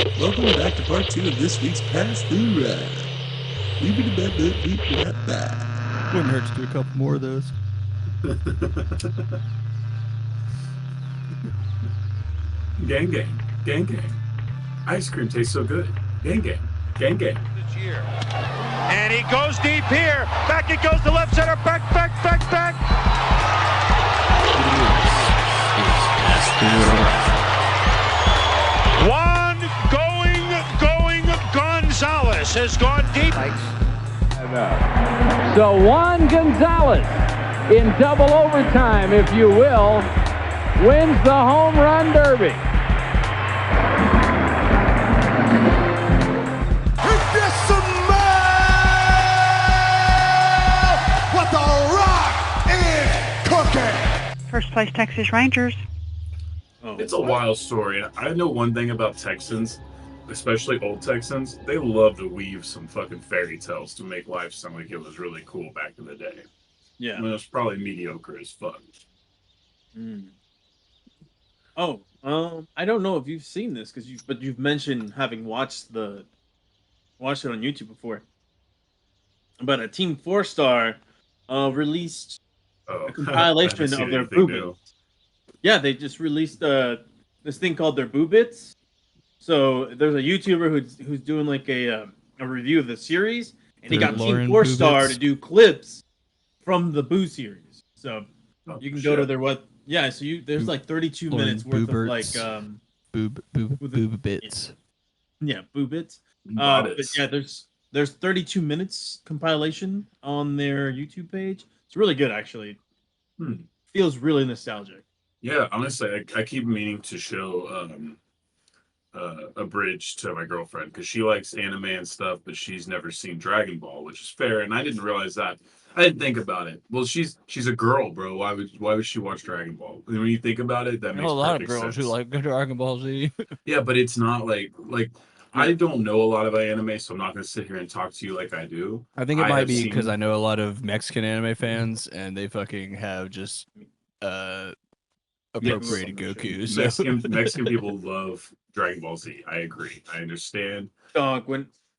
Welcome back to part 2 of this week's Pass Through Ride. Wouldn't hurt to do a couple more of those. Gang gang, gang gang. Ice cream tastes so good. Gang gang, gang gang. This year. And he goes deep here. Back it goes to left center. Back. Juan going Gonzalez has gone deep. So Juan Gonzalez, in double overtime, if you will, wins the home run derby. What the rock is cooking. First place Texas Rangers. It's a wild story. I know one thing about Texans, especially old Texans, they love to weave some fucking fairy tales to make life sound like it was really cool back in the day. Yeah. I mean, it was probably mediocre as fuck. Oh, I don't know if you've seen this but you've mentioned having watched it on YouTube before. But a Team 4-Star released a compilation of their boobits. Yeah, they just released this thing called their boobits. So there's a YouTuber who's doing like a review of the series, and he got Team 4-Star to do clips from the Boo series. So you can go to their what? Yeah, so there's like 32 minutes worth of like boob bits. Yeah, boobits. But yeah, there's 32 minutes compilation on their YouTube page. It's really good actually. Feels really nostalgic. Yeah, honestly, I keep meaning to show a bridge to my girlfriend because she likes anime and stuff, but she's never seen Dragon Ball, which is fair, and I didn't realize that. I didn't think about it. Well, she's a girl, bro. Why would she watch Dragon Ball? And when you think about it, that makes a lot of perfect girls sense. who like Dragon Ball Z. Yeah, but it's not like I don't know a lot about anime, so I'm not gonna sit here and talk to you like I do. I think it might be because I know a lot of Mexican anime fans, and they fucking have just appropriated Goku. So. Mexican people love Dragon Ball Z. I agree. I understand. Dog,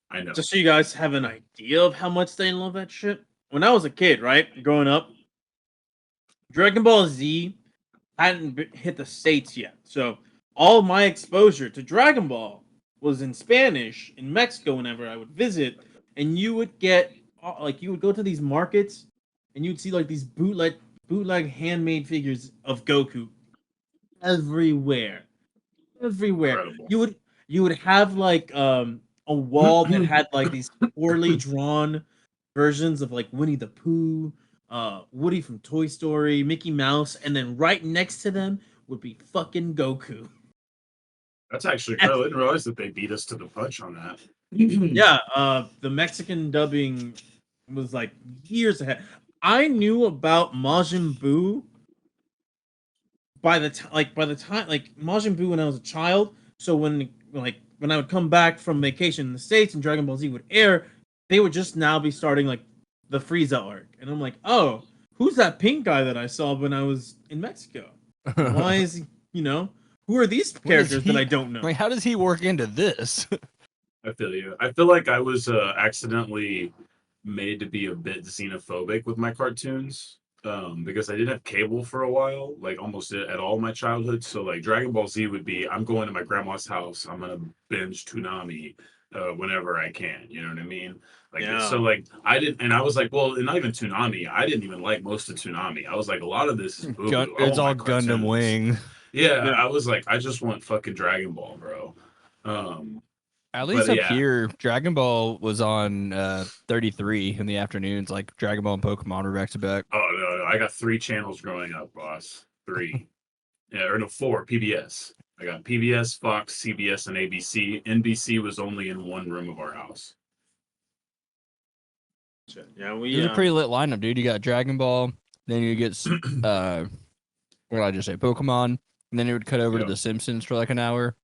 I know. Just so you guys have an idea of how much they love that shit. When I was a kid, right, growing up, Dragon Ball Z hadn't hit the States yet. So all my exposure to Dragon Ball was in Spanish in Mexico whenever I would visit, and you would get you would go to these markets and you'd see like these bootleg handmade figures of Goku everywhere. Incredible. You would have like a wall that had like these poorly drawn versions of like Winnie the Pooh, Woody from Toy Story, Mickey Mouse, and then right next to them would be fucking Goku. That's actually cool. I didn't realize that they beat us to the punch on that. Yeah, the Mexican dubbing was like years ahead. I knew about Majin Buu by the time Majin Buu when I was a child. So when I would come back from vacation in the States and Dragon Ball Z would air, they would just now be starting like the Frieza arc, and I'm like, oh, who's that pink guy that I saw when I was in Mexico? Why is he? Who are these characters that I don't know? Like, how does he work into this? I feel you. I feel like I was accidentally made to be a bit xenophobic with my cartoons because I didn't have cable for a while, like almost at all my childhood. So like Dragon Ball Z would be, I'm going to my grandma's house, I'm gonna binge Toonami whenever I can. You know what I mean? Like so, like I didn't, and I was like, well, not even Toonami. I didn't even like most of Toonami. I was like, a lot of this is boo-boo. It's all Gundam Wing. Yeah, I was like, I just want fucking Dragon Ball, bro. At least up here, Dragon Ball was on 33 in the afternoons. Like Dragon Ball and Pokemon were back to back. Oh no, I got 3 channels growing up, boss. 3, or no, 4 PBS. I got PBS, Fox, CBS, and ABC. NBC was only in one room of our house. Yeah, It's a pretty lit lineup, dude. You got Dragon Ball, then you get what did I just say? Pokemon, and then it would cut over to The Simpsons for like an hour.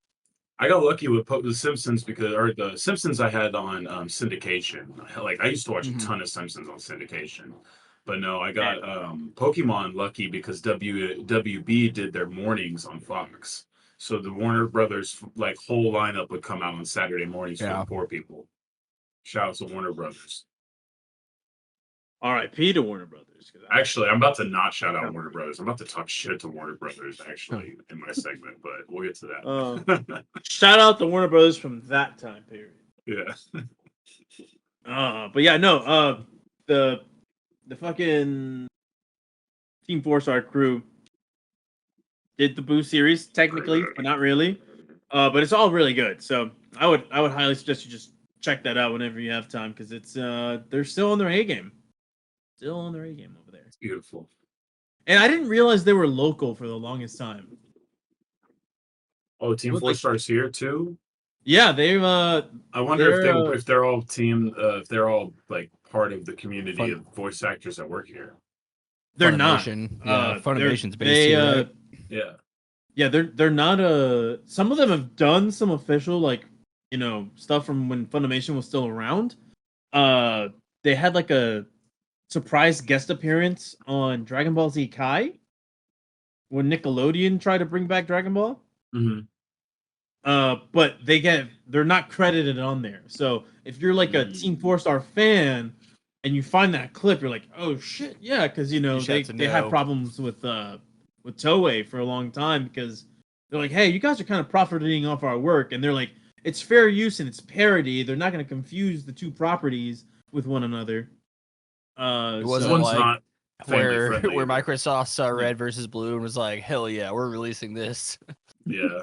I got lucky with The Simpsons the Simpsons I had on syndication. Like I used to watch a ton of Simpsons on syndication, but no, I got Pokemon lucky because WB did their mornings on Fox. So the Warner Brothers like whole lineup would come out on Saturday mornings for Yeah. the poor people. Shout out to Warner Brothers. R.I.P. to Warner Brothers. Actually, I'm about to not shout out Warner Brothers. I'm about to talk shit to Warner Brothers actually in my segment, but we'll get to that. Shout out to Warner Brothers from that time period. Yeah. But yeah, no. The fucking Team 4-Star crew did the Boo series technically, but not really. But it's all really good. So I would highly suggest you just check that out whenever you have time, because it's they're still on their A game. Still on their A game over there. It's beautiful. And I didn't realize they were local for the longest time. Oh, Team 4-Star's here too? Yeah, they've I wonder if they're all if they're all like part of the community of voice actors that work here. They're not. Yeah, Funimation's based here, right? Yeah. Yeah, they're not some of them have done some official stuff from when Funimation was still around. They had like a surprise guest appearance on Dragon Ball Z Kai when Nickelodeon tried to bring back Dragon Ball. Mm-hmm. But they're not credited on there. So if you're like a Team 4-Star fan and you find that clip, you're like, oh shit, yeah, because they had problems with Toei for a long time because they're like, hey, you guys are kind of profiting off our work, and they're like, it's fair use and it's parody. They're not going to confuse the two properties with one another. It wasn't not where Microsoft saw Red versus Blue and was like, hell yeah, we're releasing this. Yeah.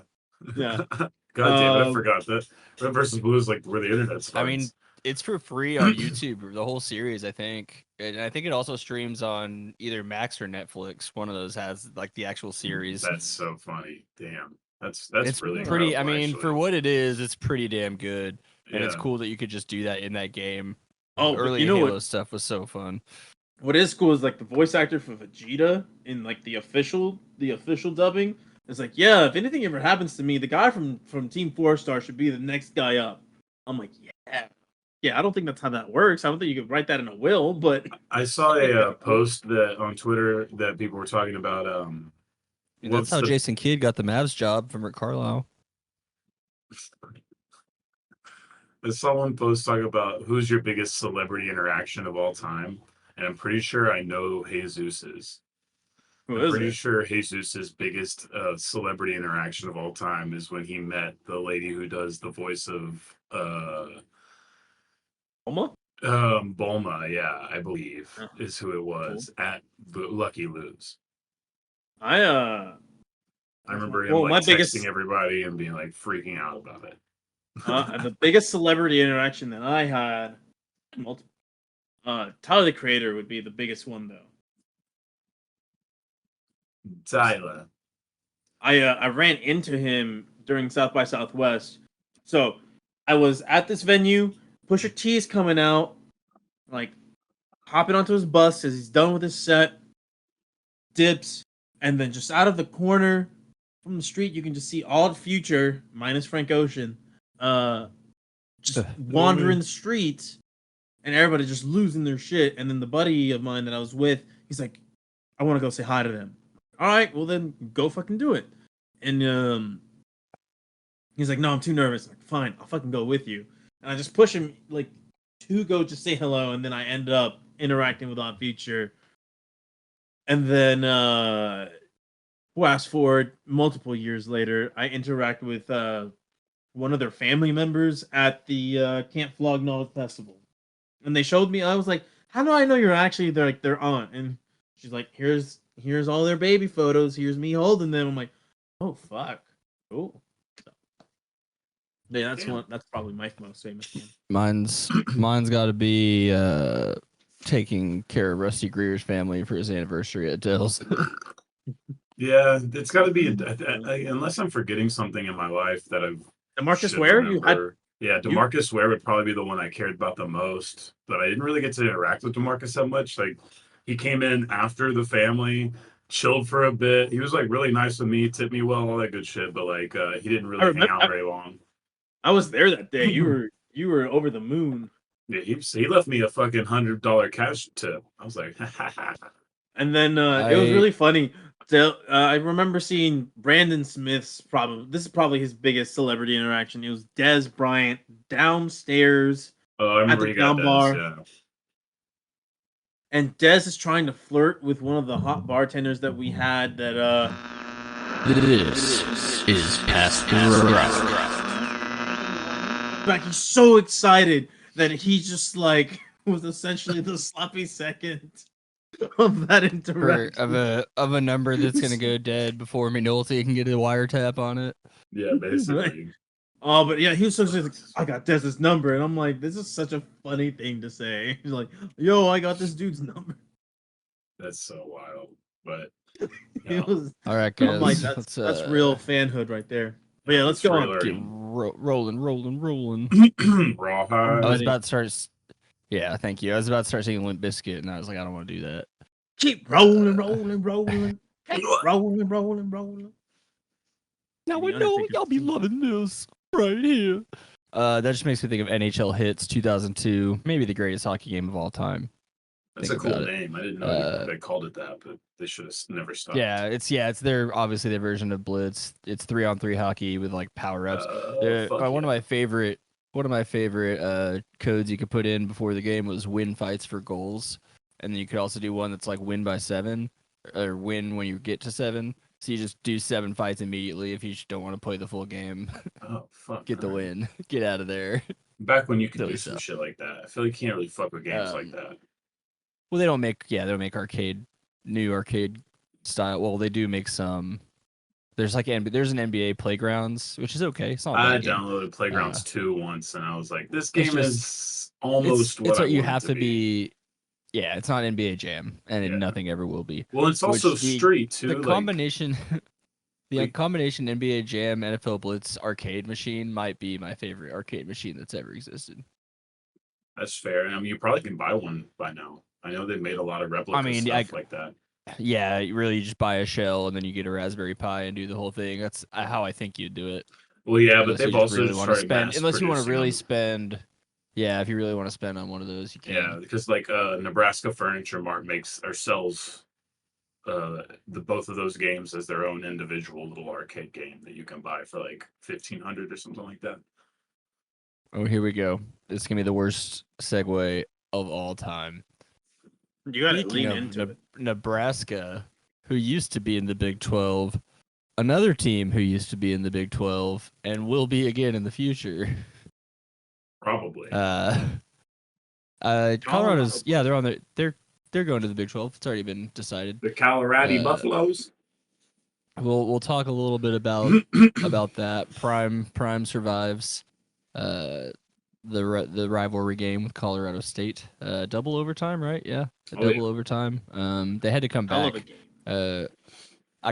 Yeah. God damn it, I forgot that. Red versus Blue is like where the internet starts. I mean, it's for free on YouTube, the whole series, I think. And I think it also streams on either Max or Netflix. One of those has like the actual series. That's so funny. Damn. That's it's really pretty. I mean, actually. for what it is, it's pretty damn good. And Yeah. it's cool that you could just do that in that game. Oh, early Halo stuff was so fun. What is cool is like the voice actor for Vegeta in like the official dubbing. It's like, yeah, if anything ever happens to me, the guy from Team 4-Star should be the next guy up. I'm like, yeah. I don't think that's how that works. I don't think you could write that in a will. But I saw a post that on Twitter that people were talking about. That's how Jason Kidd got the Mavs job from Rick Carlisle. I saw one post talking about who's your biggest celebrity interaction of all time, and I'm pretty sure I know Jesus's. I'm pretty sure Jesus's biggest celebrity interaction of all time is when he met the lady who does the voice of Bulma? Bulma, yeah, I believe is who it was at Lucky Lou's. I remember him texting everybody and being like freaking out about it. The biggest celebrity interaction that I had, Tyler the Creator would be the biggest one though. Tyler. I ran into him during South by Southwest. So I was at this venue. Pusha T is coming out, like hopping onto his bus as he's done with his set. Dips, and then just out of the corner from the street, you can just see all the Future minus Frank Ocean, just wandering the streets, and everybody just losing their shit. And then the buddy of mine that I was with, he's like, "I want to go say hi to them." All right, well then go fucking do it. And he's like, "No, I'm too nervous." I'm like, fine, I'll fucking go with you. And I just push him like to go just say hello, and then I end up interacting with Odd Future. And then fast forward multiple years later, I interact with one of their family members at the Camp Flog Gnaw Festival. And they showed me, I was like, how do I know you're actually their aunt? And she's like, here's all their baby photos. Here's me holding them. I'm like, oh fuck. Cool. Yeah, that's probably my most famous one. Mine's got to be taking care of Rusty Greer's family for his anniversary at Dell's. Yeah, it's got to be unless I'm forgetting something in my life that I've. DeMarcus Ware, yeah, DeMarcus Ware would probably be the one I cared about the most, but I didn't really get to interact with DeMarcus that much. Like, he came in after the family, chilled for a bit. He was like really nice with me, tipped me well, all that good shit. But like, he didn't really hang out very long. I was there that day. You were over the moon. Yeah, he left me a fucking $100 cash tip. I was like, and then it was really funny. So I remember seeing Brandon Smith's this is probably his biggest celebrity interaction. It was Des Bryant downstairs Oh, I at remember the he got down Dez. bar, Yeah. and Des is trying to flirt with one of the hot bartenders that we had. This is Past the Rock. Like he's so excited that he just like was essentially the sloppy second of that interaction. Of a number that's gonna go dead before McNulty can get a wiretap on it. Yeah, basically. Oh, but yeah, he was so like, I got Des's number, and I'm like, this is such a funny thing to say. He's like, yo, I got this dude's number. That's so wild. But It was, all right, I'm like, guys. that's real fanhood right there. But yeah, let's go on. Get rolling. Rawhide. I was about to start. Yeah, thank you. I was about to start singing Limp Bizkit, and I was like, I don't want to do that. Keep rolling. Keep rolling. Now The we know Undertaker's y'all be theme. loving this right here. That just makes me think of NHL Hits 2002, maybe the greatest hockey game of all time. That's a cool name. I didn't know they called it that, but they should have never stopped. Yeah, it's their obviously their version of Blitz. It's 3-on-3 hockey with like power ups. One of my favorite codes you could put in before the game was win fights for goals, and then you could also do one that's like win by 7 or win when you get to 7. So you just do 7 fights immediately if you just don't want to play the full game. Oh fuck! Get the win. Get out of there. Back when you could Silly do some stuff. shit like that. I feel like you can't really fuck with games like that. Well, they don't make new arcade style. Well, they do make some. There's like there's an NBA Playgrounds, which is okay. It's not. I downloaded Playgrounds 2 once, and I was like, this game is it's almost what you want have it to be. Yeah, it's not NBA Jam, and nothing ever will be. Well, it's also Street too. The combination, combination NBA Jam NFL Blitz arcade machine might be my favorite arcade machine that's ever existed. That's fair. I mean, you probably can buy one by now. I know they made a lot of replica stuff like that. Yeah, you really just buy a shell and then you get a Raspberry Pi and do the whole thing. That's how I think you'd do it. Well, yeah, Unless but they've also really want to spend. Unless you want to really them. spend. Yeah, if you really want to spend on one of those, you can. Yeah, because like Nebraska Furniture Mart sells both of those games as their own individual little arcade game that you can buy for like $1,500 or something like that. Oh, here we go. This is gonna be the worst segue of all time. You gotta lean into it. Nebraska, who used to be in the Big 12, another team who used to be in the Big 12 and will be again in the future. Probably. Colorado's they're on they're going to the Big 12. It's already been decided. The Colorado Buffaloes. We'll talk a little bit about that. Prime survives the rivalry game with Colorado State. Double overtime, right? Yeah, double overtime. They had to come back. I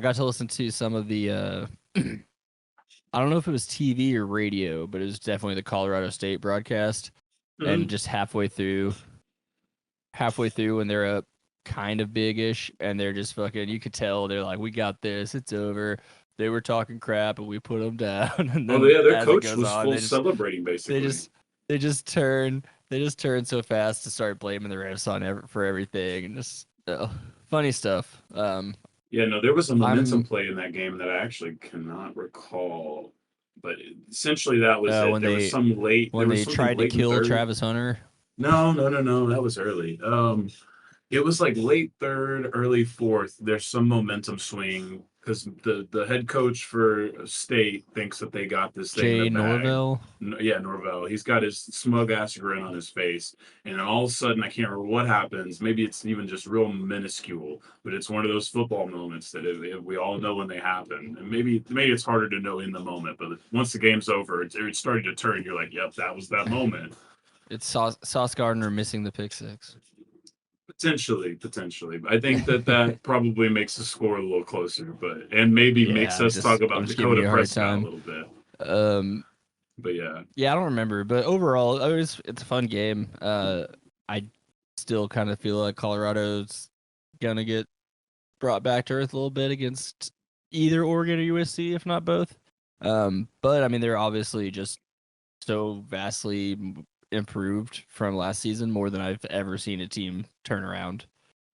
got to listen to some of the I don't know if it was TV or radio, but it was definitely the Colorado State broadcast. And just halfway through when they're up kind of big-ish, and they're just fucking, you could tell they're like, we got this, it's over. They were talking crap, and we put them down. And then their coach was full celebrating, basically. They just turn so fast to start blaming the refs on for everything, and just funny stuff. Yeah, no, there was a momentum play in that game that I actually cannot recall, but essentially that was it. There was some late when they tried to kill Travis Hunter. No, that was early. It was like late third, early fourth. There's some momentum swing because the head coach for State thinks that they got this thing. Jay Norvell. Yeah, Norvell. He's got his smug ass grin on his face, and then all of a sudden, I can't remember what happens. Maybe it's even just real minuscule, but it's one of those football moments that we all know when they happen. And maybe it's harder to know in the moment, but once the game's over, it's starting to turn. You're like, yep, that was that moment. It's Sauce Gardner missing the pick six. Potentially. I think that probably makes the score a little closer, and maybe makes us talk about Dakota Prescott a little bit. But yeah, I don't remember, but overall, it's a fun game. I still kind of feel like Colorado's gonna get brought back to earth a little bit against either Oregon or USC, if not both. But I mean, they're obviously just so vastly improved from last season, more than I've ever seen a team turn around.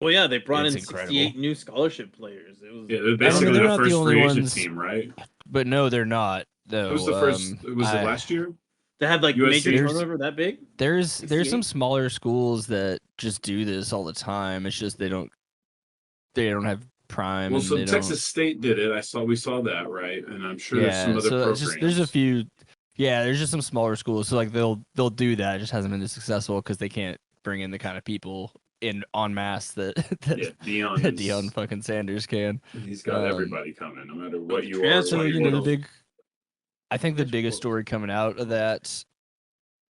Well, yeah, they brought It's in incredible. 68 new scholarship players. It was they're basically they're the not the first only free agent ones. team, right? But no, they're not. No, Who's the first? Was it last year? they had like USC? major turnover that big. There's 68? some smaller schools that just do this all the time. It's just they don't have prime. Well, and so they Texas State did it. We saw that, right? And I'm sure don't, there's some yeah. other So programs. it's just there's a few. Yeah, there's just some smaller schools. So like they'll do that. It just hasn't been as successful because they can't bring in the kind of people in en masse that Deion fucking Sanders can. He's got everybody coming, no matter what you Yeah, are. so, what you you know, are. I think the biggest story coming out of that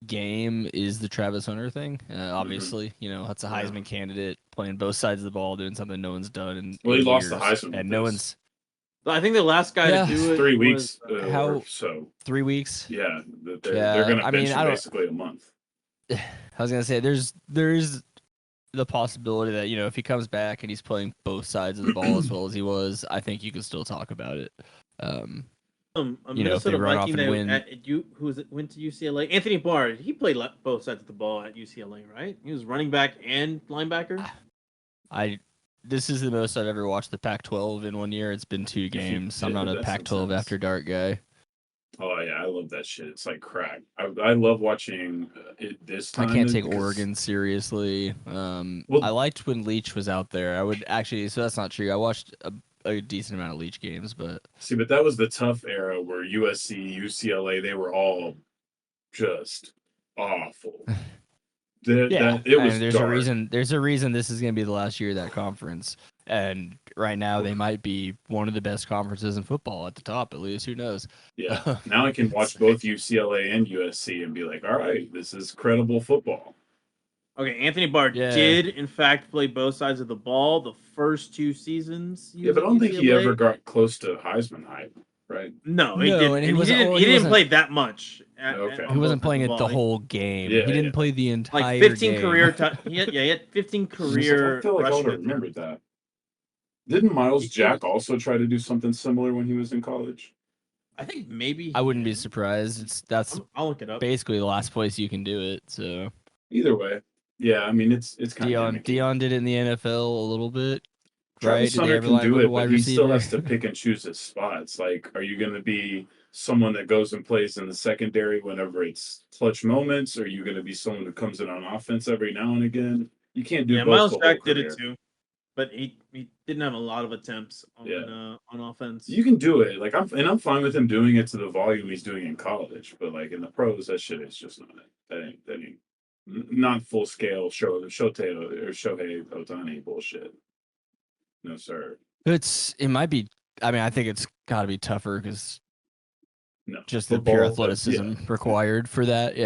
game is the Travis Hunter thing. Obviously, you know, that's a Heisman candidate playing both sides of the ball, doing something no one's done in Well, he lost the years, Heisman, and no one's. I think the last guy to do it 3 weeks. how or so 3 weeks? Yeah, they're going to bench him basically a month. I was gonna say there is the possibility that, you know, if he comes back and he's playing both sides of the ball as well as he was, I think you can still talk about it. A You know, if they Minnesota run off Viking and that win. went to UCLA. Anthony Barr, he played both sides of the ball at UCLA, right? He was running back and linebacker. This is the most I've ever watched the Pac-12 in 1 year. It's been 2 games. I'm not a Pac-12 after dark guy. Oh yeah, I love that shit. It's like crack. I love watching it this time. I can't take Oregon seriously. I liked when Leach was out there. I would actually. So that's not true. I watched a decent amount of Leach games, but but that was the tough era where USC, UCLA, they were all just awful. There's a reason. There's a reason this is going to be the last year of that conference, and right now they might be one of the best conferences in football at the top. At least, who knows? Yeah. Now I can watch both UCLA and USC and be like, all right, this is credible football. Okay, Anthony Barr did in fact play both sides of the ball the first 2 seasons. Yeah, but I don't think he ever got close to Heisman hype, right? No, he didn't. And he didn't play that much. He wasn't playing it the whole game. Yeah, he didn't play the entire like 15 game. career. He had 15 career. I feel like I would have remembered that. Didn't Miles Jack also try to do something similar when he was in college? I think maybe. I wouldn't be surprised. I'll look it up. Basically the last place you can do it. So either way, yeah. I mean, it's kind of Deion did it in the NFL a little bit. Travis Hunter can do it, but he still has to pick and choose his spots. Like, are you going to be someone that goes and plays in the secondary whenever it's clutch moments? Or are you going to be someone who comes in on offense every now and again? You can't do both. Miles Jack did it too, but he didn't have a lot of attempts on offense. You can do it. Like I'm fine with him doing it to the volume he's doing in college, but like in the pros, that shit is just not it. That ain't not full scale Shohei Ohtani bullshit. No, sir. It might be. I mean, I think it's got to be tougher because just the football, pure athleticism required for that.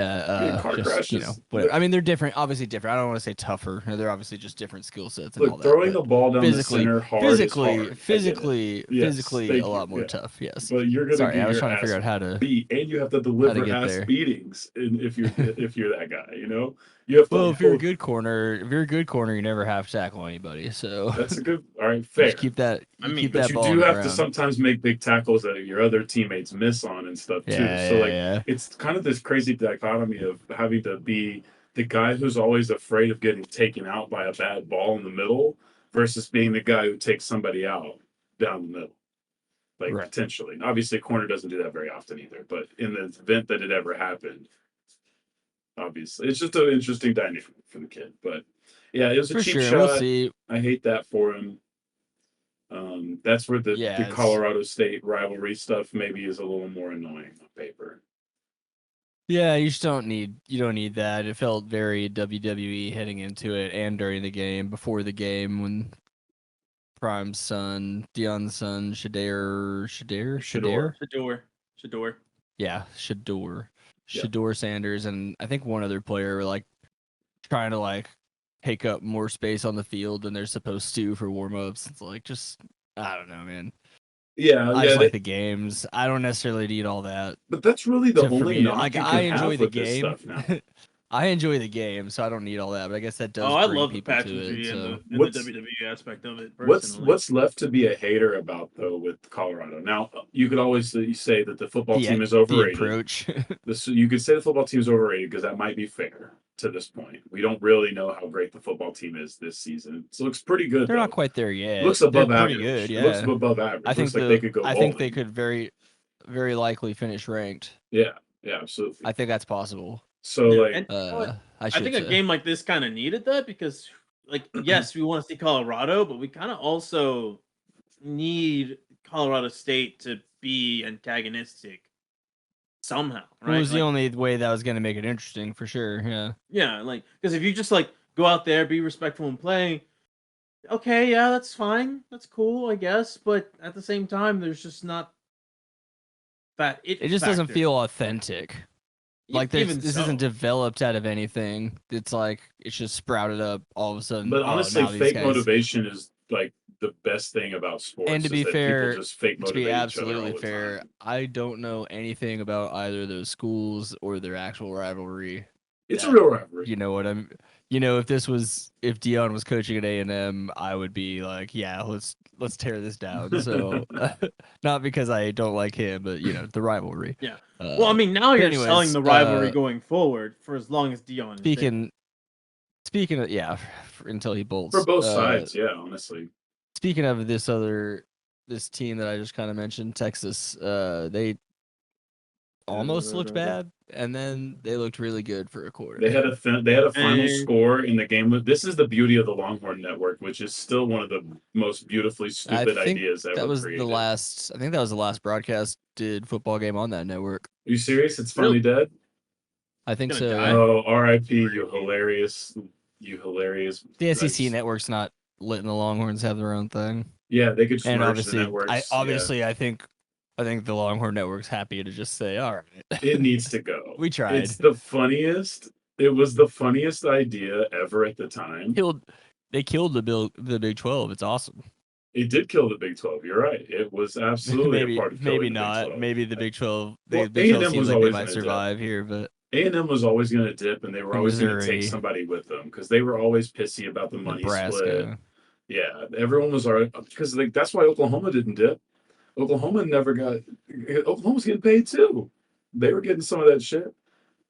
Car crashes. You know, but I mean, they're different. Obviously, different. I don't want to say tougher. They're obviously just different skill sets. And Look, all that, throwing the ball down the center hard physically, is hard. a lot more tough. Yes. But you're gonna. Sorry, I was trying to figure out how to beat, and you have to deliver ass beatings. And if you're that guy, you know. You have to, if you're a good corner, you never have to tackle anybody. So that's a good. All right, fair. Just keep that. But you do have to sometimes make big tackles that your other teammates miss on and stuff too. It's kind of this crazy dichotomy of having to be the guy who's always afraid of getting taken out by a bad ball in the middle versus being the guy who takes somebody out down the middle. Like potentially. Obviously, corner doesn't do that very often either. But in the event that it ever happened. Obviously, it's just an interesting dynamic for the kid, but yeah, it was a cheap shot. We'll see. I hate that for him. That's where the Colorado State rivalry stuff maybe is a little more annoying on paper. Yeah, you don't need that. It felt very WWE heading into it and during the game, before the game when Prime's son, Deion's son, Shedeur. Yeah, Shedeur Sanders, and I think one other player were like trying to like take up more space on the field than they're supposed to for warm-ups. It's like, just, I don't know, man. Yeah, I just like the games. I don't necessarily need all that. But that's really the only knock like you I can enjoy have the with this game. stuff now. I enjoy the game, so I don't need all that. But I guess that does. Oh, I bring love the people to pageantry it. and So the WWE aspect of it. What's Personally, what's left to be a hater about though with Colorado? Now you could always say that the football team is the overrated. approach. You could say the football team is overrated because that might be fair to this point. We don't really know how great the football team is this season. It looks pretty good. They're though. not quite there yet. Looks above They're average. pretty good. Yeah, It looks above average. I think looks like they could go. I think they bowling. could very likely finish ranked. Yeah, absolutely. I think that's possible. So yeah, like, and you know what? I think a game like this kind of needed that because, like, yes, we want to see Colorado, but we kind of also need Colorado State to be antagonistic somehow, right? It was the Like, only way that was going to make it interesting for sure. Yeah. yeah, like because if you just like go out there, be respectful and play, okay, yeah, that's fine, that's cool, I guess. But at the same time, there's just not that It just doesn't feel authentic. Like this isn't developed out of anything. It's like it's just sprouted up all of a sudden. but honestly, now these fake guys- motivation is like the best thing about sports. And to is be that fair, people just fake to motivate be each other absolutely all the fair, time. I don't know anything about either of those schools or their actual rivalry. It's a real rivalry. You know what I'm. If Dion was coaching at A&M, I would be like, yeah, let's tear this down. So, not because I don't like him, but the rivalry. Yeah. Well, I mean, now you're selling anyways, the rivalry going forward for as long as Dion is there. Speaking of until he bolts For both sides, yeah, honestly. Speaking of this team that I just kind of mentioned, Texas, they almost looked bad, and then they looked really good for a quarter. They had a final score in the game. This is the beauty of the Longhorn Network, which is still one of the most beautifully stupid ideas ever that was created. I think that was the last broadcasted football game on that network. Are you serious? It's finally dead? I think so. Die? Oh, R.I.P. You hilarious. The SEC network's not letting the Longhorns have their own thing. Yeah, they could just and merge the networks. I think the Longhorn Network's happy to just say, all right. It needs to go. We tried. It's the funniest. It was the funniest idea ever at the time. They killed the Big 12. It's awesome. It did kill the Big 12. You're right. It was absolutely a part of killing maybe the not. Big 12. Maybe the Big 12. Well, Big 12 A&M seems was like they always might gonna survive here, but A&M was always going to dip, and they were always going to take Missouri. somebody with them because they were always pissy about the money split. Nebraska. Yeah, everyone was alright because that's why Oklahoma didn't dip. Oklahoma's getting paid too. They were getting some of that shit.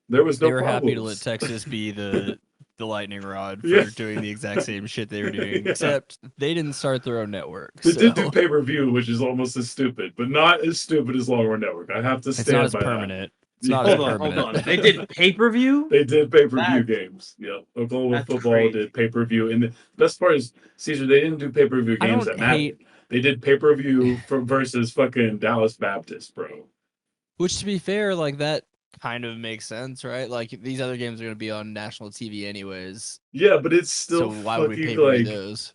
There was no They were problems. happy to let Texas be the lightning rod for doing the exact same shit they were doing, except they didn't start their own network. They did do pay-per-view, which is almost as stupid, but not as stupid as Longhorn Network. I have to stand by It's not as permanent. It's not Hold as on, permanent. hold on. They did pay-per-view? They did pay-per-view games. Yep. Oklahoma football crazy. did pay-per-view. And the best part is, Caesar, they didn't do pay-per-view games that mattered. They did pay-per-view versus fucking Dallas Baptist, bro. Which, to be fair, like that kind of makes sense, right? Like these other games are going to be on national TV anyways. Yeah, but it's still so why would we pay like those?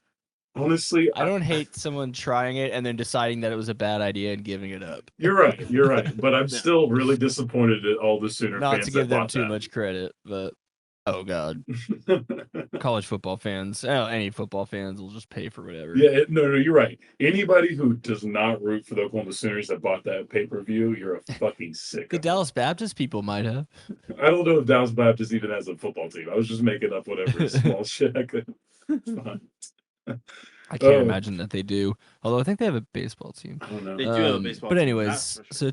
Honestly, I don't hate someone trying it and then deciding that it was a bad idea and giving it up. You're right. But I'm still really disappointed at all the Sooner Not fans to give that them bought too that. much credit, but oh god, college football fans, any football fans will just pay for whatever. Yeah, no, you're right. Anybody who does not root for the Oklahoma Sooners that bought that pay-per-view, you're a fucking sick. The Dallas Baptist people might have. I don't know if Dallas Baptist even has a football team. I was just making up whatever small shit I could find. I can't imagine that they do. Although I think they have a baseball team. I don't know. They do have a baseball but team, anyways, that's for so sure.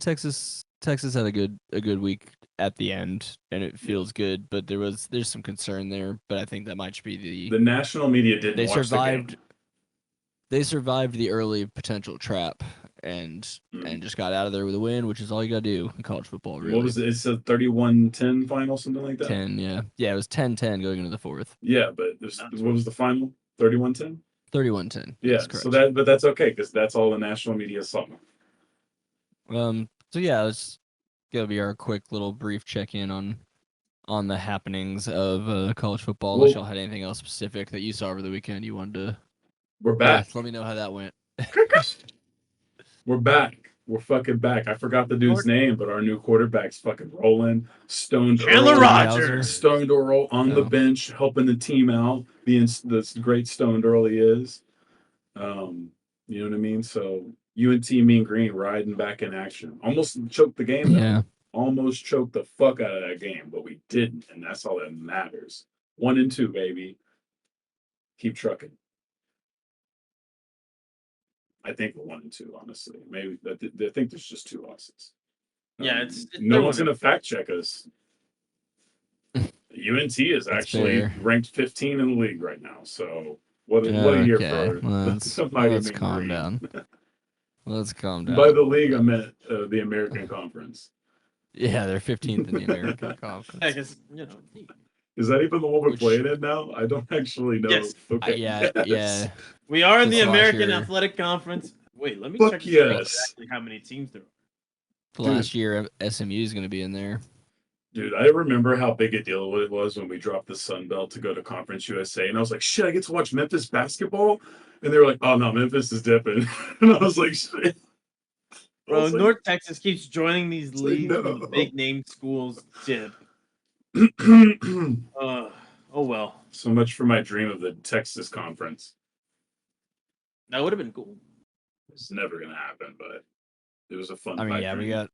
Texas had a good week at the end, and it feels good. But there's some concern there. But I think that might be the national media didn't. They watch survived. The game. They survived the early potential trap and just got out of there with a win, which is all you got to do in college football. Really. What was it? It's a 31-10 final, something like that. 10, yeah. It was 10-10 going into the fourth. Yeah, but what was the final? 31-10. 31-10. Yeah, correct. but that's okay because that's all the national media saw. So yeah, it's gonna be our quick little brief check-in on the happenings of college football. Unless y'all had anything else specific that you saw over the weekend you wanted to. We're back. Let me know how that went. We're back. We're fucking back. I forgot the dude's name, but our new quarterback's fucking rolling. Stoned Chandler Earl. Rogers. Stoned Earl on the bench, helping the team out, being the great Stoned Earl he is. You know what I mean? So UNT Mean Green riding back in action. Almost choked the game. Yeah. almost choked the fuck out of that game, but we didn't, and that's all that matters. 1-2, baby. Keep trucking. I think we're 1-2, honestly. Maybe I think there's just 2 losses. Yeah, it's no one's gonna fact check us. UNT is actually ranked 15 in the league right now. So what a year for let's calm down. Let's calm down. By the league, I meant the American Conference. Yeah, they're 15th in the American Conference. I guess, Is that even the one we're playing in now? I don't actually know. Yes. Okay. Yeah. We are in the This American year. Athletic Conference. Wait, let me Fuck check yes. exactly how many teams there are. Last year, SMU is going to be in there. Dude, I remember how big a deal it was when we dropped the Sun Belt to go to Conference USA, and I was like, "Shit, I get to watch Memphis basketball," and they were like, "Oh no, Memphis is dipping," and I was like, "Shit." Bro, North Texas keeps joining these leagues no. when the big name schools dip. Oh well. So much for my dream of the Texas Conference. That would have been cool. It's never gonna happen, but it was a fun. I mean, yeah, dream.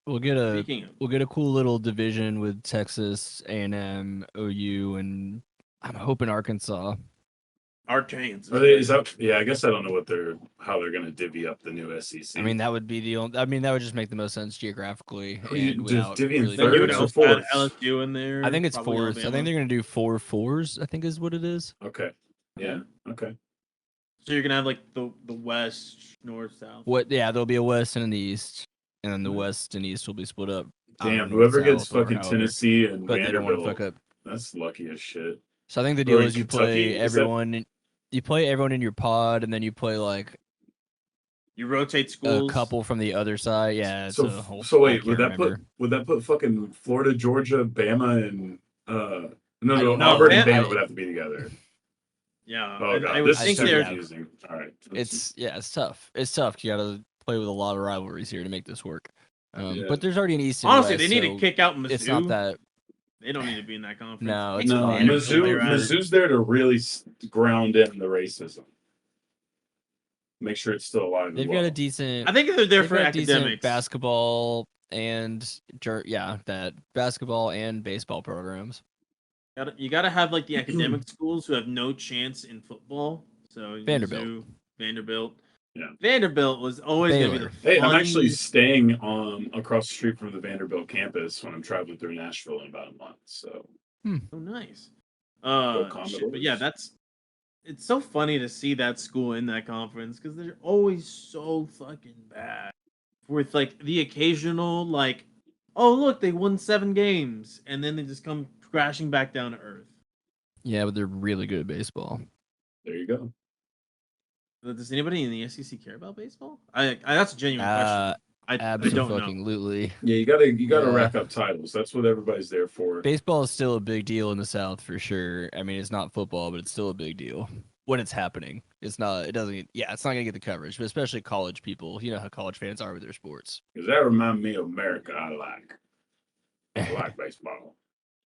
we'll get a cool little division with Texas, A&M, OU, and I'm hoping Arkansas. Our chance. Yeah, I guess I don't know how they're gonna divvy up the new SEC. I mean, that would be that would just make the most sense geographically. And without divvying Then you would thirds or also add fourths? LSU in there. I think it's probably fourth. I Alabama. think they're gonna do 4 4s. I think is what it is. Okay. Yeah. Okay. So you're gonna have like the West, North, South. What? Yeah, there'll be a West and an East, and then the West and East will be split up. Damn, North, whoever gets South, or fucking however. Tennessee and But they don't want to Vanderbilt, fuck up. that's lucky as shit. So I think the deal Or is you Kentucky, play is that- everyone. You play everyone in your pod, and then you play like You rotate a schools. couple from the other side. Yeah. It's a whole, So wait, I would can't that put fucking Florida, Georgia, Bama, and don't know. Auburn and Bama would have to be together. Yeah. Oh god, I would this think is they're. confusing. All right. It's tough. It's tough. You got to play with a lot of rivalries here to make this work. Yeah. But there's already an East and Honestly, West, they need so to kick out Mizzou. it's not that. They don't need to be in that conference. No, Kick it's No, fine. Mizzou's there to really ground in the racism. Make sure it's still alive. They've got a decent. I think they're there they've for got decent academics. basketball and that basketball and baseball programs. You gotta have like the academic schools who have no chance in football. So Vanderbilt. Mizzou, Vanderbilt. Yeah. Vanderbilt was always gonna be the Hey, I'm fun- actually staying across the street from the Vanderbilt campus when I'm traveling through Nashville in about a month. So Oh, nice. Go But yeah, Commodores. it's so funny to see that school in that conference because they're always so fucking bad. With like the occasional like, oh look, they won 7 games, and then they just come crashing back down to earth. Yeah, but they're really good at baseball. there you go. Does anybody in the SEC care about baseball? I that's a genuine question. I don't know. Absolutely. Yeah, you gotta Yeah. rack up titles. That's what everybody's there for. Baseball is still a big deal in the South for sure. I mean, it's not football, but it's still a big deal when it's happening. It's not. It doesn't. Yeah, it's not gonna get the coverage, but especially college people. You know how college fans are with their sports. Because that reminds me of America. I like baseball.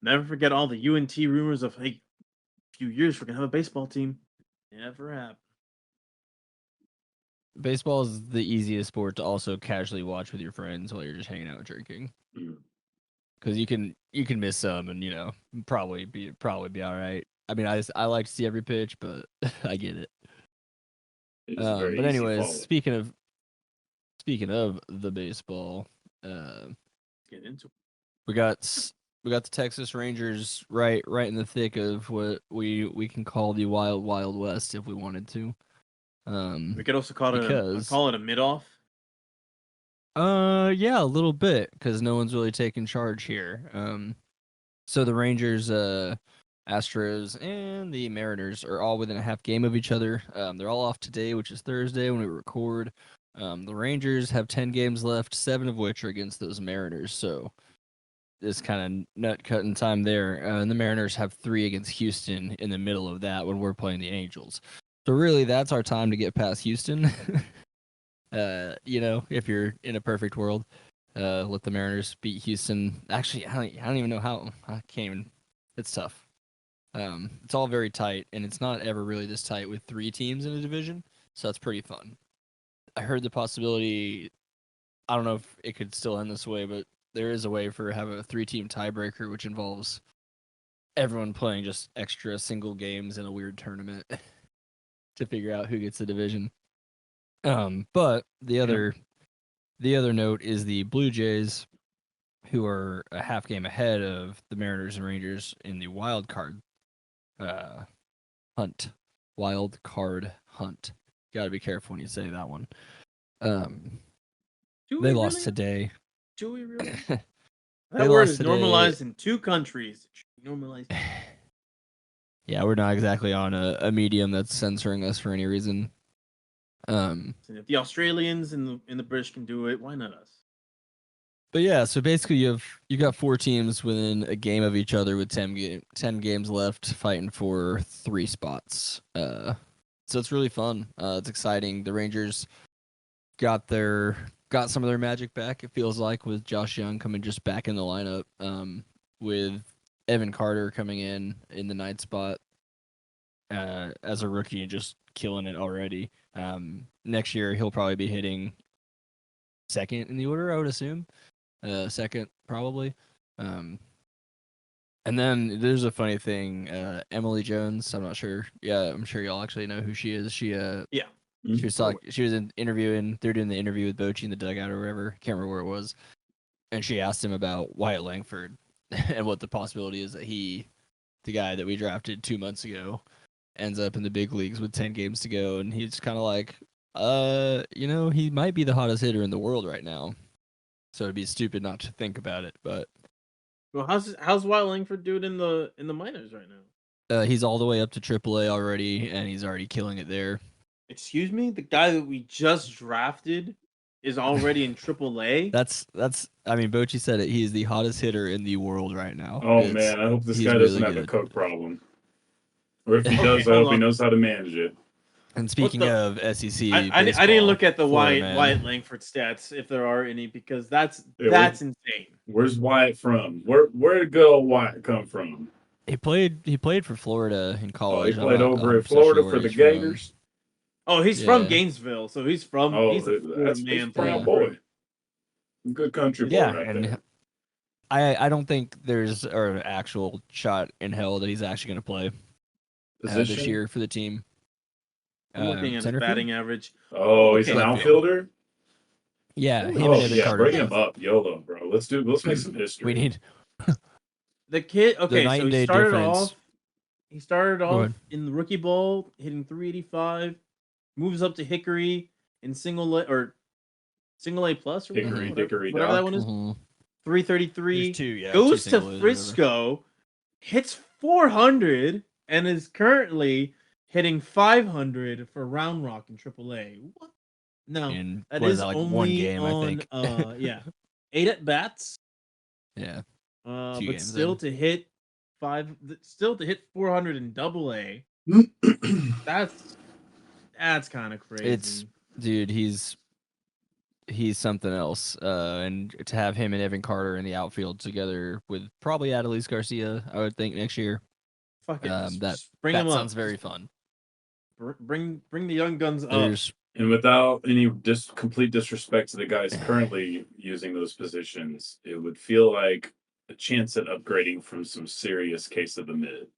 Never forget all the UNT rumors of hey, a few years we're gonna have a baseball team. Never happened. Baseball is the easiest sport to also casually watch with your friends while you're just hanging out and drinking. Mm. Because you can miss some and probably be all right. I mean, I like to see every pitch, but I get it. It's very But easy anyways, follow. speaking of the baseball, Get into it. we got the Texas Rangers right in the thick of what we can call the wild west if we wanted to. We could also call it a mid-off. Yeah, a little bit because no one's really taking charge here. So the Rangers, Astros, and the Mariners are all within a half game of each other. They're all off today, which is Thursday when we record. The Rangers have 10 games left, 7 of which are against those Mariners. So it's kind of nut cutting time there. And the Mariners have 3 against Houston in the middle of that when we're playing the Angels. So really, that's our time to get past Houston. If you're in a perfect world, let the Mariners beat Houston. Actually, I don't even know how. I can't even. It's tough. It's all very tight, and it's not ever really this tight with 3 teams in a division, so that's pretty fun. I heard the possibility I don't know if it could still end this way, but there is a way for have a 3-team tiebreaker, which involves everyone playing just extra single games in a weird tournament to figure out who gets the division. But the other note is the Blue Jays, who are a half game ahead of the Mariners and Rangers in the wild card hunt. Wild card hunt. Got to be careful when you say that one. They lost today. Do we really? That word is normalized in 2 countries. Normalized. Yeah, we're not exactly on a medium that's censoring us for any reason. If the Australians and the British can do it, why not us? But yeah, so basically you got 4 teams within a game of each other with 10 games left, fighting for 3 spots. So it's really fun. It's exciting. The Rangers got some of their magic back. It feels like, with Josh Young coming just back in the lineup, with Evan Carter coming in the 9th spot as a rookie and just killing it already. Next year he'll probably be hitting 2nd in the order, I would assume. 2nd probably. And then there's a funny thing. Emily Jones, I'm not sure. Yeah, I'm sure y'all actually know who she is. She She was interviewing. They're doing the interview with Bochy in the dugout or wherever. Can't remember where it was. And she asked him about Wyatt Langford and what the possibility is that he, the guy that we drafted 2 months ago, ends up in the big leagues with 10 games to go. And he's kind of like, he might be the hottest hitter in the world right now. So it'd be stupid not to think about it. But well, how's Wyatt Langford doing in the minors right now? He's all the way up to AAA already, and he's already killing it there. Excuse me, the guy that we just drafted is already in AAA. That's. I mean, Bochy said it. He is the hottest hitter in the world right now. Oh man, I hope this guy doesn't have a coke problem. Or if he does, I hope he knows how to manage it. And speaking of SEC, I didn't look at the Wyatt Langford stats, if there are any, because that's insane. Where's Wyatt from? Where did good old Wyatt come from? He played for Florida in college. He played over in Florida for the Gators. Oh, he's from Gainesville, so he's from. He's a man, proud boy. Good country boy, right there. I don't think there's an actual shot in hell that he's actually going to play this year for the team. I'm looking at his batting average. Oh, he's an outfielder. Yeah, Carter. Bring him up, YOLO, bro. Let's make some history. We need the kid. Okay, so he started off in the rookie ball, hitting 385. Moves up to Hickory in single A plus or Hickory, whatever that one is. 333. Goes to Frisco, hits 400, and is currently hitting 500 for Round Rock in AAA. What? No, that is only one game, on, I think. 8 at bats. Yeah. But still to hit 400 in AA. That's kind of crazy. He's something else. And to have him and Evan Carter in the outfield together with probably Adelise Garcia, I would think next year. Fuck it. That sounds very fun. Bring the young guns up. And without any complete disrespect to the guys currently using those positions, it would feel like a chance at upgrading from some serious case of the mid.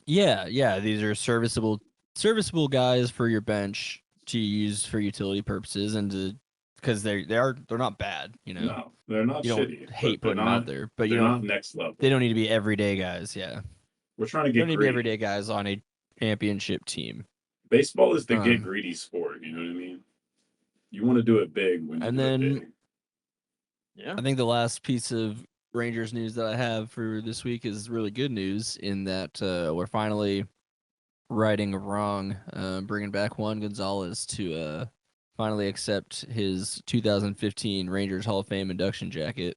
Yeah. These are serviceable guys for your bench to use for utility purposes and because they're not bad, No, they're not shitty. You don't hate putting them out there, but they're not next level. They don't need to be everyday guys. Yeah, we're trying to get. They don't need to be everyday guys on a championship team. Baseball is the get greedy sport. You know what I mean? You want to do it big when you do it big. Yeah, I think the last piece of Rangers news that I have for this week is really good news in that we're finally righting a wrong, bringing back Juan Gonzalez to finally accept his 2015 Rangers Hall of Fame induction jacket.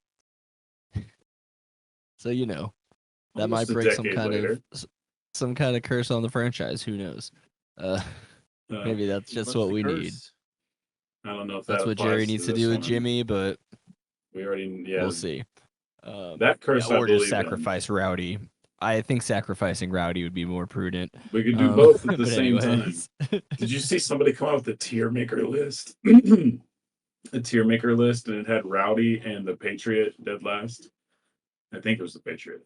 So that might break some kind of curse on the franchise. Who knows? Maybe that's just what we need. I don't know if that's what Jerry needs to do with Jimmy, but we'll see. That curse, or just sacrifice Rowdy. I think sacrificing Rowdy would be more prudent. We could do both at the same time. Did you see somebody come out with the tier maker list? a tier maker list, and it had Rowdy and the Patriot dead last. I think it was the Patriot.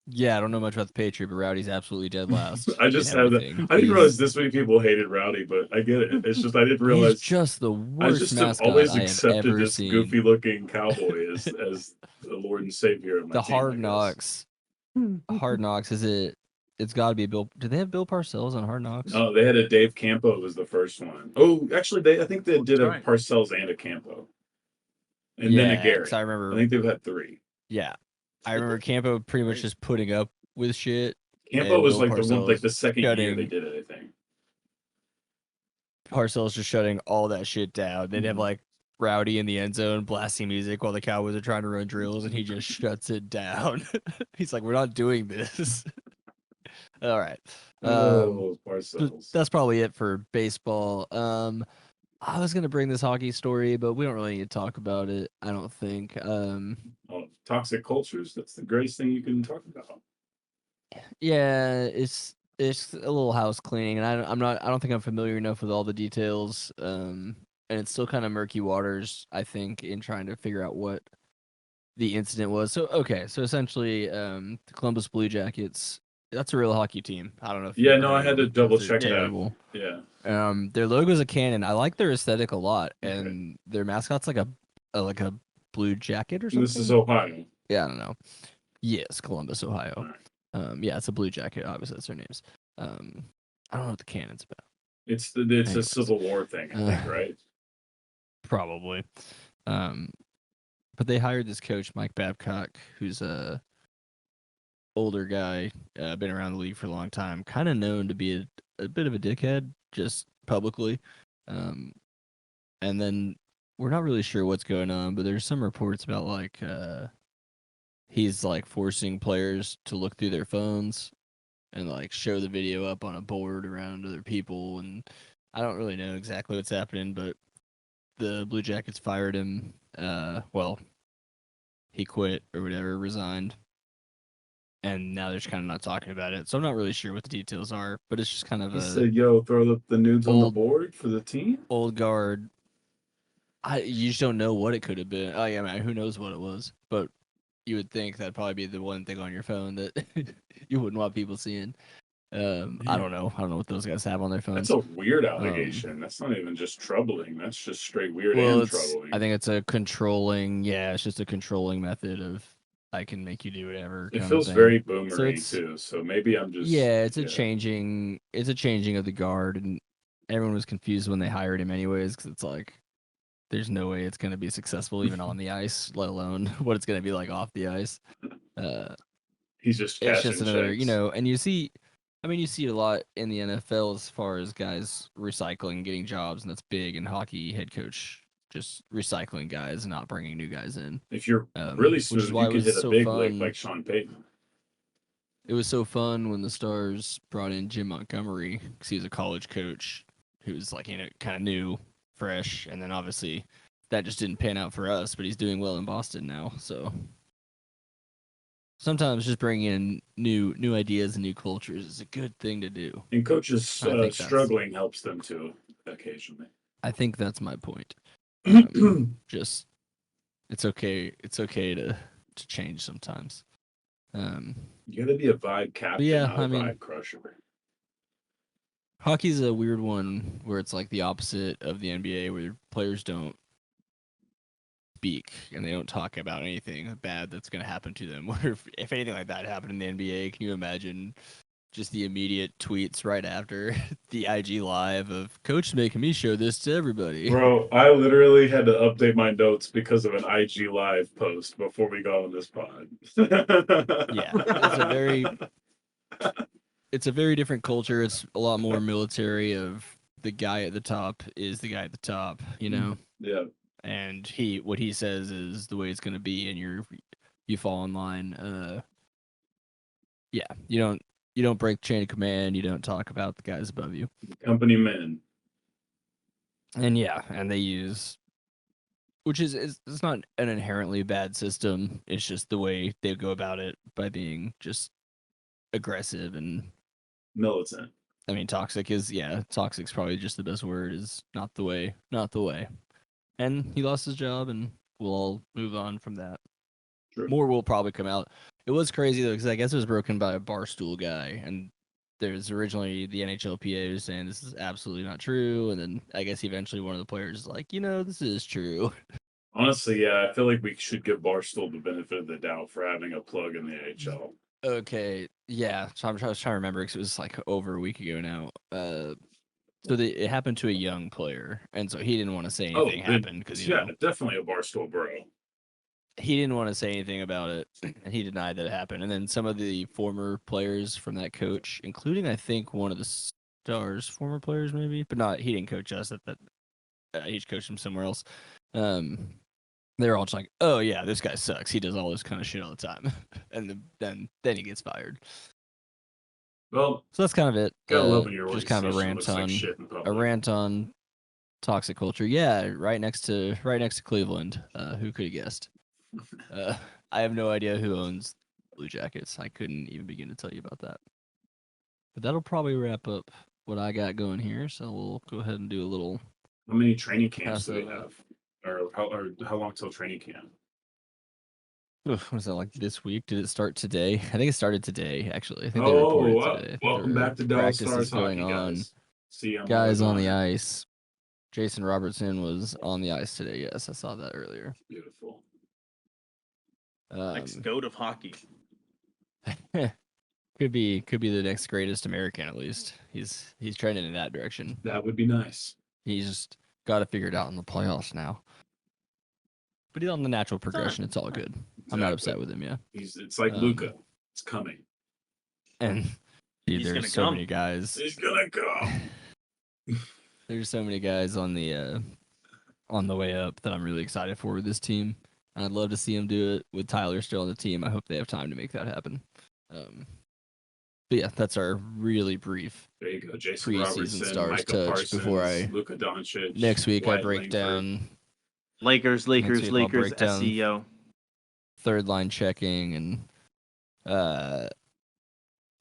Yeah, I don't know much about the Patriot, but Rowdy's absolutely dead last. I just had that. I didn't realize this many people hated Rowdy, but I get it. It's just I didn't realize he's just the I worst just have mascot always I have accepted ever this seen. goofy-looking cowboy as the Lord and Savior of my The team, Hard Knocks. Hard Knocks, is it? It's got to be Bill. Do they have Bill Parcells on Hard Knocks? Oh, they had a Dave Campo was the first one. Oh, actually, I think they did a Parcells and a Campo, and then a Gary. I remember. I think they've had 3. Yeah, I remember Campo pretty much just putting up with shit. Campo was like the second year they did it, I think. Parcells just shutting all that shit down. They'd have like Rowdy in the end zone blasting music while the Cowboys are trying to run drills, and he just shuts it down. He's like, "We're not doing this." All right. That's probably it for baseball. I was gonna bring this hockey story, but we don't really need to talk about it. I don't think. Toxic cultures. That's the greatest thing you can talk about. Yeah, it's a little house cleaning, and I don't think I'm familiar enough with all the details. And it's still kind of murky waters, I think, in trying to figure out what the incident was. So essentially, the Columbus Blue Jackets. That's a real hockey team. I don't know if I had to double check that. Yeah. Their logo's a cannon. I like their aesthetic a lot, and their mascot's like a blue jacket or something. This is Ohio. Yeah, I don't know. Yes, Columbus, Ohio. Right. Yeah, it's a blue jacket. Obviously, that's their names. I don't know what the cannon's about. It's a Civil War thing, I think, right? Probably. But they hired this coach, Mike Babcock, who's a older guy, been around the league for a long time, kind of known to be a bit of a dickhead, just publicly. And then we're not really sure what's going on, but there's some reports about like he's like forcing players to look through their phones and like show the video up on a board around other people, and I don't really know exactly what's happening, but the Blue Jackets fired him. Well, he quit or whatever, resigned. And now they're just kind of not talking about it. So I'm not really sure what the details are, but it's just kind of he said, yo, throw the nudes on the board for the team? Old guard. You just don't know what it could have been. Oh, yeah, man, who knows what it was. But you would think that'd probably be the one thing on your phone that you wouldn't want people seeing. I don't know. I don't know what those guys have on their phones. That's a weird allegation. That's not even just troubling. That's just straight weird and troubling. I think it's a controlling, it's just a controlling method of I can make you do whatever. It feels very boomerang too. So maybe I'm just it's a changing of the guard, and everyone was confused when they hired him anyways, because it's like there's no way it's gonna be successful even on the ice, let alone what it's gonna be like off the ice. He's just it's just another checks. And you see it a lot in the NFL as far as guys recycling, getting jobs, and that's big in hockey. Head coach just recycling guys and not bringing new guys in. If you're really smooth, you can hit a big lick like Sean Payton. It was so fun when the Stars brought in Jim Montgomery, because he was a college coach who was like, kind of new, fresh, and then obviously that just didn't pan out for us, but he's doing well in Boston now. So sometimes just bringing in new ideas and new cultures is a good thing to do. And coaches struggling helps them too, occasionally. I think that's my point. Just it's okay to change sometimes. You gotta be a vibe captain, not a vibe crusher. Hockey's a weird one where it's like the opposite of the NBA, where players don't speak and they don't talk about anything bad that's going to happen to them. Where if anything like that happened in the NBA, can you imagine just the immediate tweets right after the IG live of "Coach making me show this to everybody"? Bro, I literally had to update my notes because of an IG live post before we got on this pod. It's a very different culture. It's a lot more military. Of the guy at the top is the guy at the top, Yeah. And what he says is the way it's going to be, and you fall in line. You don't break chain of command. You don't talk about the guys above you. Company men. And and they use, which is it's not an inherently bad system. It's just the way they go about it, by being just aggressive and militant. I mean, toxic's probably just the best word. Is not the way. and he lost his job, and we'll all move on from that. True. More will probably come out. It was crazy though, because I guess it was broken by a Barstool guy, and there's originally the NHLPA saying this is absolutely not true, and then I guess eventually one of the players is like, this is true. Honestly, yeah, I feel like we should give Barstool the benefit of the doubt for having a plug in the AHL. Okay, yeah. So I was trying to remember because it was like over a week ago now. So it happened to a young player, and so he didn't want to say anything happened because definitely a Barstool bro. He didn't want to say anything about it, and he denied that it happened. And then some of the former players from that coach, including I think one of the Stars' former players, maybe, but not he didn't coach us. He coached him somewhere else. They were all just like, "Oh yeah, this guy sucks. He does all this kind of shit all the time," and then he gets fired. Well, so that's kind of it. Gotta love when your just kind of a rant on toxic culture. Yeah, right next to Cleveland. Who could have guessed? I have no idea who owns Blue Jackets. I couldn't even begin to tell you about that. But that'll probably wrap up what I got going here. So we'll go ahead and do a little. How many training camps do we have? Or how long till training camp? Was that like this week? Did it start today? I think it started today, actually. I think they reported today. Welcome back to Dallas Stars going hockey, on. guys. See guys on the ice. Jason Robertson was on the ice today. Yes, I saw that earlier. Beautiful. Next goat of hockey. could be the next greatest American, at least. He's trending in that direction. That would be nice. He's just got to figure it out in the playoffs now. But he's on the natural progression. It's all good. Exactly. I'm not upset with him. Yeah, it's like Luka. It's coming. And there's so many guys. He's gonna come. There's so many guys on the way up that I'm really excited for with this team. And I'd love to see him do it with Tyler still on the team. I hope they have time to make that happen. But yeah, that's our really brief preseason Stars touch before Luka Doncic, next week I break down Lakers, SEO. Third line checking and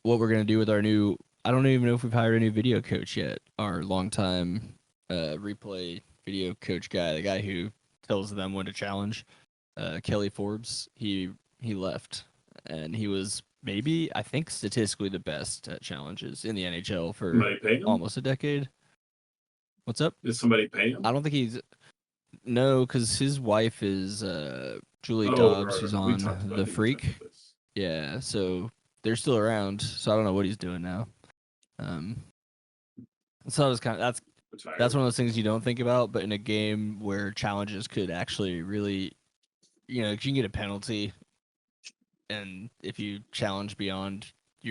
what we're gonna do with our new. I don't even know if we've hired a new video coach yet. Our longtime replay video coach guy, the guy who tells them when to challenge, Kelly Forbes. He left, and he was maybe I think statistically the best at challenges in the NHL for almost a decade. What's up? Did somebody pay him? I don't think he's. No, because his wife is Julie Dobbs, who's on The Freak. Yeah, so they're still around. So I don't know what he's doing now. So I was that's one of those things you don't think about, but in a game where challenges could actually really, you can get a penalty, and if you challenge beyond I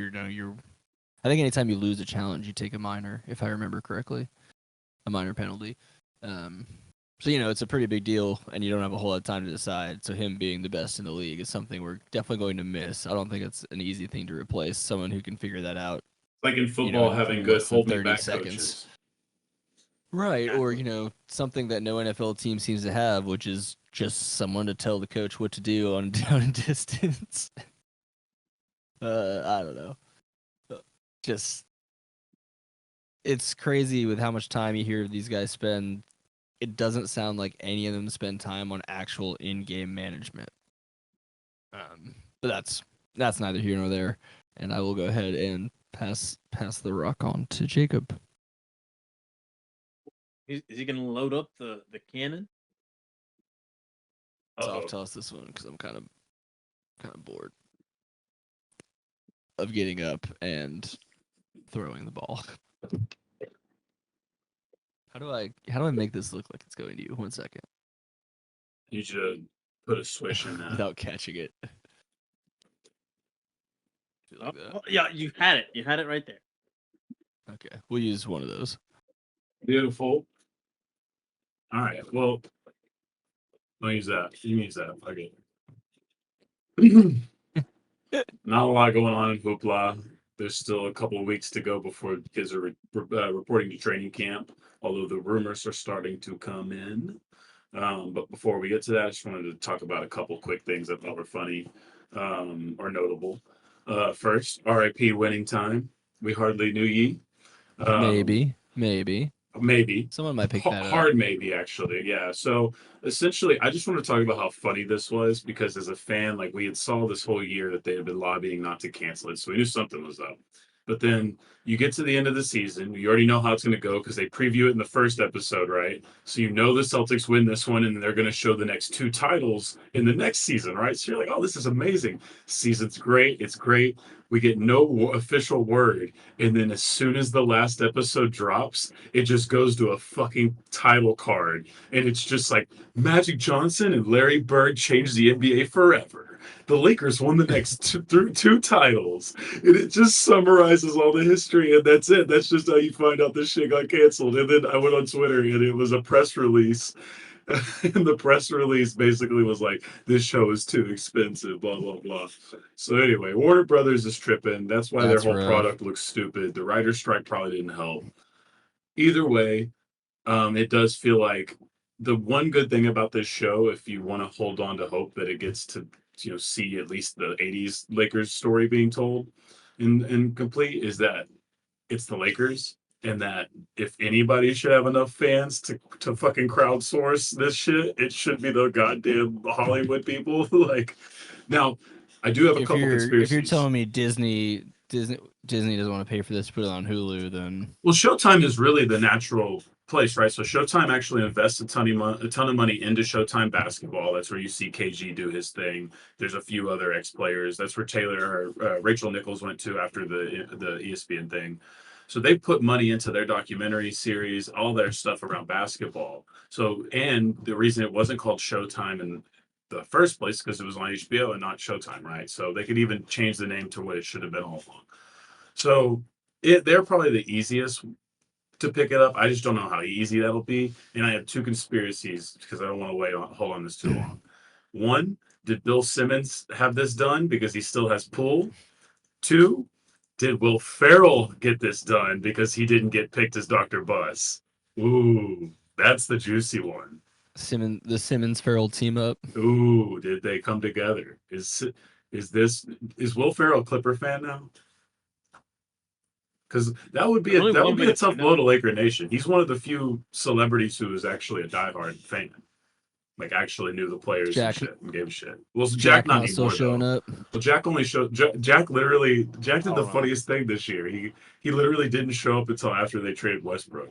think anytime you lose a challenge, you take a minor, if I remember correctly, a minor penalty. So, it's a pretty big deal, and you don't have a whole lot of time to decide. So him being the best in the league is something we're definitely going to miss. I don't think it's an easy thing to replace someone who can figure that out. Like in football, having good hold me back coaches. Right, or, something that no NFL team seems to have, which is just someone to tell the coach what to do on down and distance. I don't know. It's crazy with how much time you hear these guys spend. It doesn't sound like any of them spend time on actual in-game management. But that's neither here nor there. And I will go ahead and pass the rock on to Jacob. Is he going to load up the cannon? So tell us this one because I'm kind of bored of getting up and throwing the ball. How do I make this look like it's going to you? 1 second. You should put a swish in that without catching it. Like yeah, you had it. You had it right there. Okay, we'll use one of those. Beautiful. All right. Well, I'll use that. You can use that. Okay. Not a lot going on in Hoopla. There's still a couple of weeks to go before kids are reporting to training camp, although the rumors are starting to come in. But before we get to that, I just wanted to talk about a couple quick things I thought were funny or notable. First, RIP winning time. We hardly knew ye. Maybe. Maybe. Someone might pick that up. Hard maybe, actually. Yeah. So essentially, I just want to talk about how funny this was because as a fan, like we had saw this whole year that they had been lobbying not to cancel it, so we knew something was up. But then you get to the end of the season, you already know how it's going to go because they preview it in the first episode, right? So you know the Celtics win this one, and they're going to show the next two titles in the next season, right? So you're like, oh, this is amazing. Season's great. It's great. We get no official word. And then as soon as the last episode drops, it just goes to a fucking title card. And it's just like Magic Johnson and Larry Bird changed the NBA forever. The Lakers won the next two titles. And it just summarizes all the history, and that's it. That's just how you find out this shit got canceled. And then I went on Twitter, and it was a press release. And the press release basically was like, this show is too expensive, blah, blah, blah. So anyway, Warner Brothers is tripping. That's why That's their whole rough. product looks stupid. The writer's strike probably didn't help. Either way, it does feel like the one good thing about this show, if you want to hold on to hope that it gets to see at least the 80s Lakers story being told and complete, is that it's the Lakers, and that if anybody should have enough fans to fucking crowdsource this shit, it should be the goddamn Hollywood people. Like, now I do have a couple conspiracies. If you're telling me Disney doesn't want to pay for this, put it on Hulu, then Well, Showtime is really the natural place, right? So Showtime actually invests a ton of money into Showtime basketball. That's where you see KG do his thing. There's a few other ex-players. That's where Rachel Nichols went to after the ESPN thing. So they put money into their documentary series, all their stuff around basketball. So, and the reason it wasn't called Showtime in the first place because it was on HBO and not Showtime, right? So they could even change the name to what it should have been all along. So they're probably the easiest to pick it up. I just don't know how easy that'll be. And I have two conspiracies because I don't want to hold on this too long. One, did Bill Simmons have this done because he still has Poole? Two, did Will Ferrell get this done because he didn't get picked as Dr. Buss? Ooh, that's the juicy one. the Simmons Ferrell team up. Ooh, did they come together? Is Will Ferrell a Clipper fan now? Because that would be a tough blow to Laker Nation. He's one of the few celebrities who is actually a diehard fan. Like actually knew the players and shit and gave a shit. Well, Jack not still showing up. Well, Jack only showed. Jack did the funniest thing this year. He literally didn't show up until after they traded Westbrook.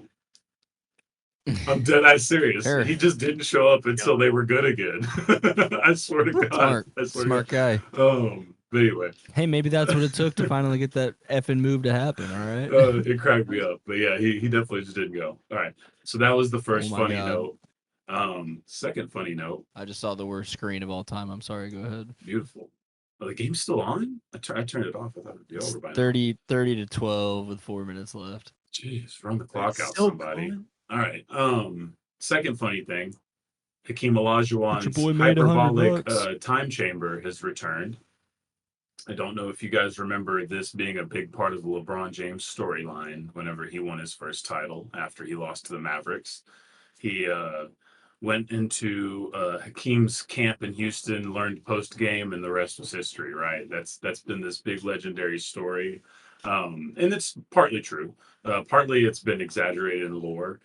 I'm dead ass serious. Sure. He just didn't show up until they were good again. I swear to God. Smart guy. But anyway. Hey, maybe that's what it took to finally get that effing move to happen. All right. It cracked me up, but yeah, he definitely just didn't go. All right. So that was the first funny note. Second funny note. I just saw the worst screen of all time. I'm sorry. Go ahead. Beautiful. Oh, the game's still on? I turned it off. I thought it'd be over by now. 30 to 12 with 4 minutes left. Jeez, run the clock out, somebody. Going. All right. Second funny thing. Hakeem Olajuwon's hyperbolic time chamber has returned. I don't know if you guys remember this being a big part of the LeBron James storyline whenever he won his first title after he lost to the Mavericks. He went into Hakeem's camp in Houston, learned post-game, and the rest was history, right? That's been this big legendary story. And it's partly true. Partly it's been exaggerated in lore.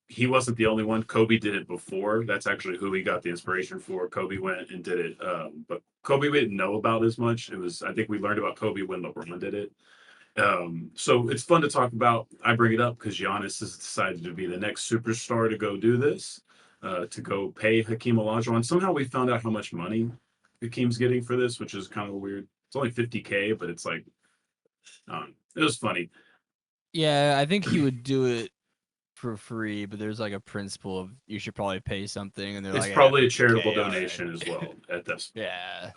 He wasn't the only one. Kobe did it before. That's actually who he got the inspiration for. Kobe went and did it. But Kobe we didn't know about as much. I think we learned about Kobe when LeBron did it. So it's fun to talk about. I bring it up because Giannis has decided to be the next superstar to go do this, to go pay Hakeem Olajuwon. Somehow we found out how much money Hakeem's getting for this, which is kind of weird. It's only $50K, but it's like, it was funny. Yeah, I think he would do it for free, but there's like a principle of you should probably pay something, and it's probably a charitable donation as well at this. Yeah.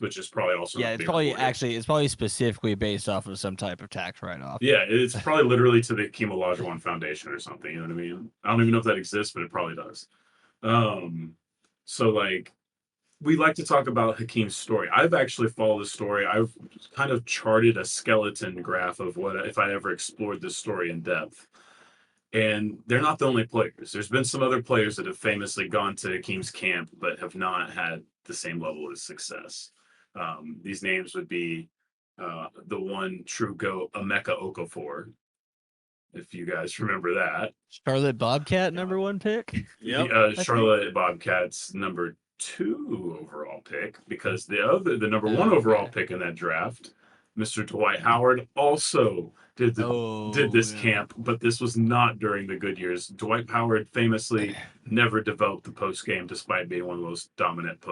Which is probably also it's probably specifically based off of some type of tax write-off. Yeah, it's probably literally to the Hakeem Olajuwon Foundation or something. You know what I mean? I don't even know if that exists, but it probably does. So like, we like to talk about Hakeem's story. I've actually followed the story. I've kind of charted a skeleton graph of what if I ever explored this story in depth. And they're not the only players. There's been some other players that have famously gone to Hakeem's camp, but have not had the same level of success. These names would be the one true GOAT, Emeka Okafor. if you guys remember that. Charlotte Bobcat #1 pick. Yep. Charlotte Bobcats #2 overall pick, because the number 1 Okay. overall pick in that draft, Mr. Dwight Howard, also did this camp, but this was not during the good years. Dwight Howard famously never developed the post game, despite being one of the most dominant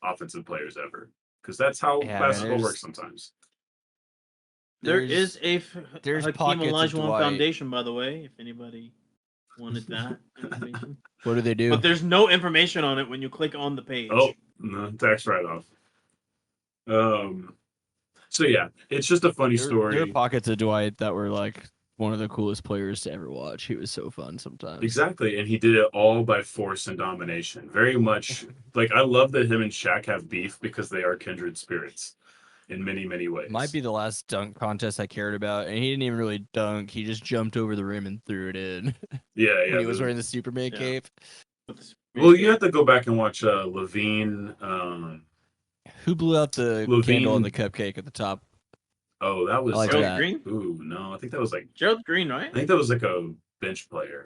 offensive players ever. Because that's how basketball works sometimes. There's Hakeem Olajuwon Foundation, by the way, if anybody wanted that information. What do they do? But there's no information on it when you click on the page. Oh, no, tax write-off. So yeah, it's just a funny story. There are pockets of Dwight that were like one of the coolest players to ever watch. He was so fun sometimes. Exactly, and he did it all by force and domination. Very much like, I love that him and Shaq have beef because they are kindred spirits in many, many ways. Might be the last dunk contest I cared about, and he didn't even really dunk. He just jumped over the rim and threw it in. Yeah. When he was wearing the Superman cape. Well, you have to go back and watch Levine. Who blew out the candle on the cupcake at the top? Oh, that was Gerald Green? Ooh, no, I think that was like Gerald Green, right? I think that was like a bench player.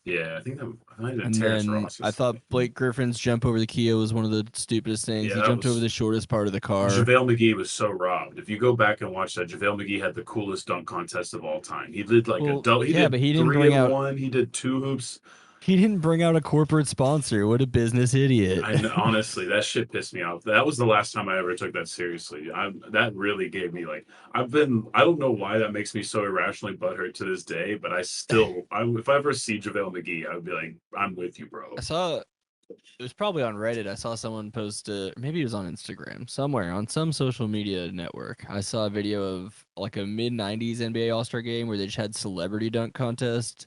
Yeah, I think that might have been Terrence Ross. I thought Blake Griffin's jump over the Kia was one of the stupidest things. Yeah, he jumped over the shortest part of the car. JaVale McGee was so robbed. If you go back and watch that, JaVale McGee had the coolest dunk contest of all time. He did like a double. But he didn't 3 bring and out 1. He did 2 hoops. He didn't bring out a corporate sponsor. What a business idiot. I know, honestly, that shit pissed me off. That was the last time I ever took that seriously. That really gave me like, I don't know why that makes me so irrationally butthurt to this day, but if I ever see JaVale McGee, I would be like, I'm with you, bro. I saw, it was probably on Reddit. I saw someone post, maybe it was on Instagram, somewhere on some social media network. I saw a video of like a mid-90s NBA All-Star game where they just had celebrity dunk contest.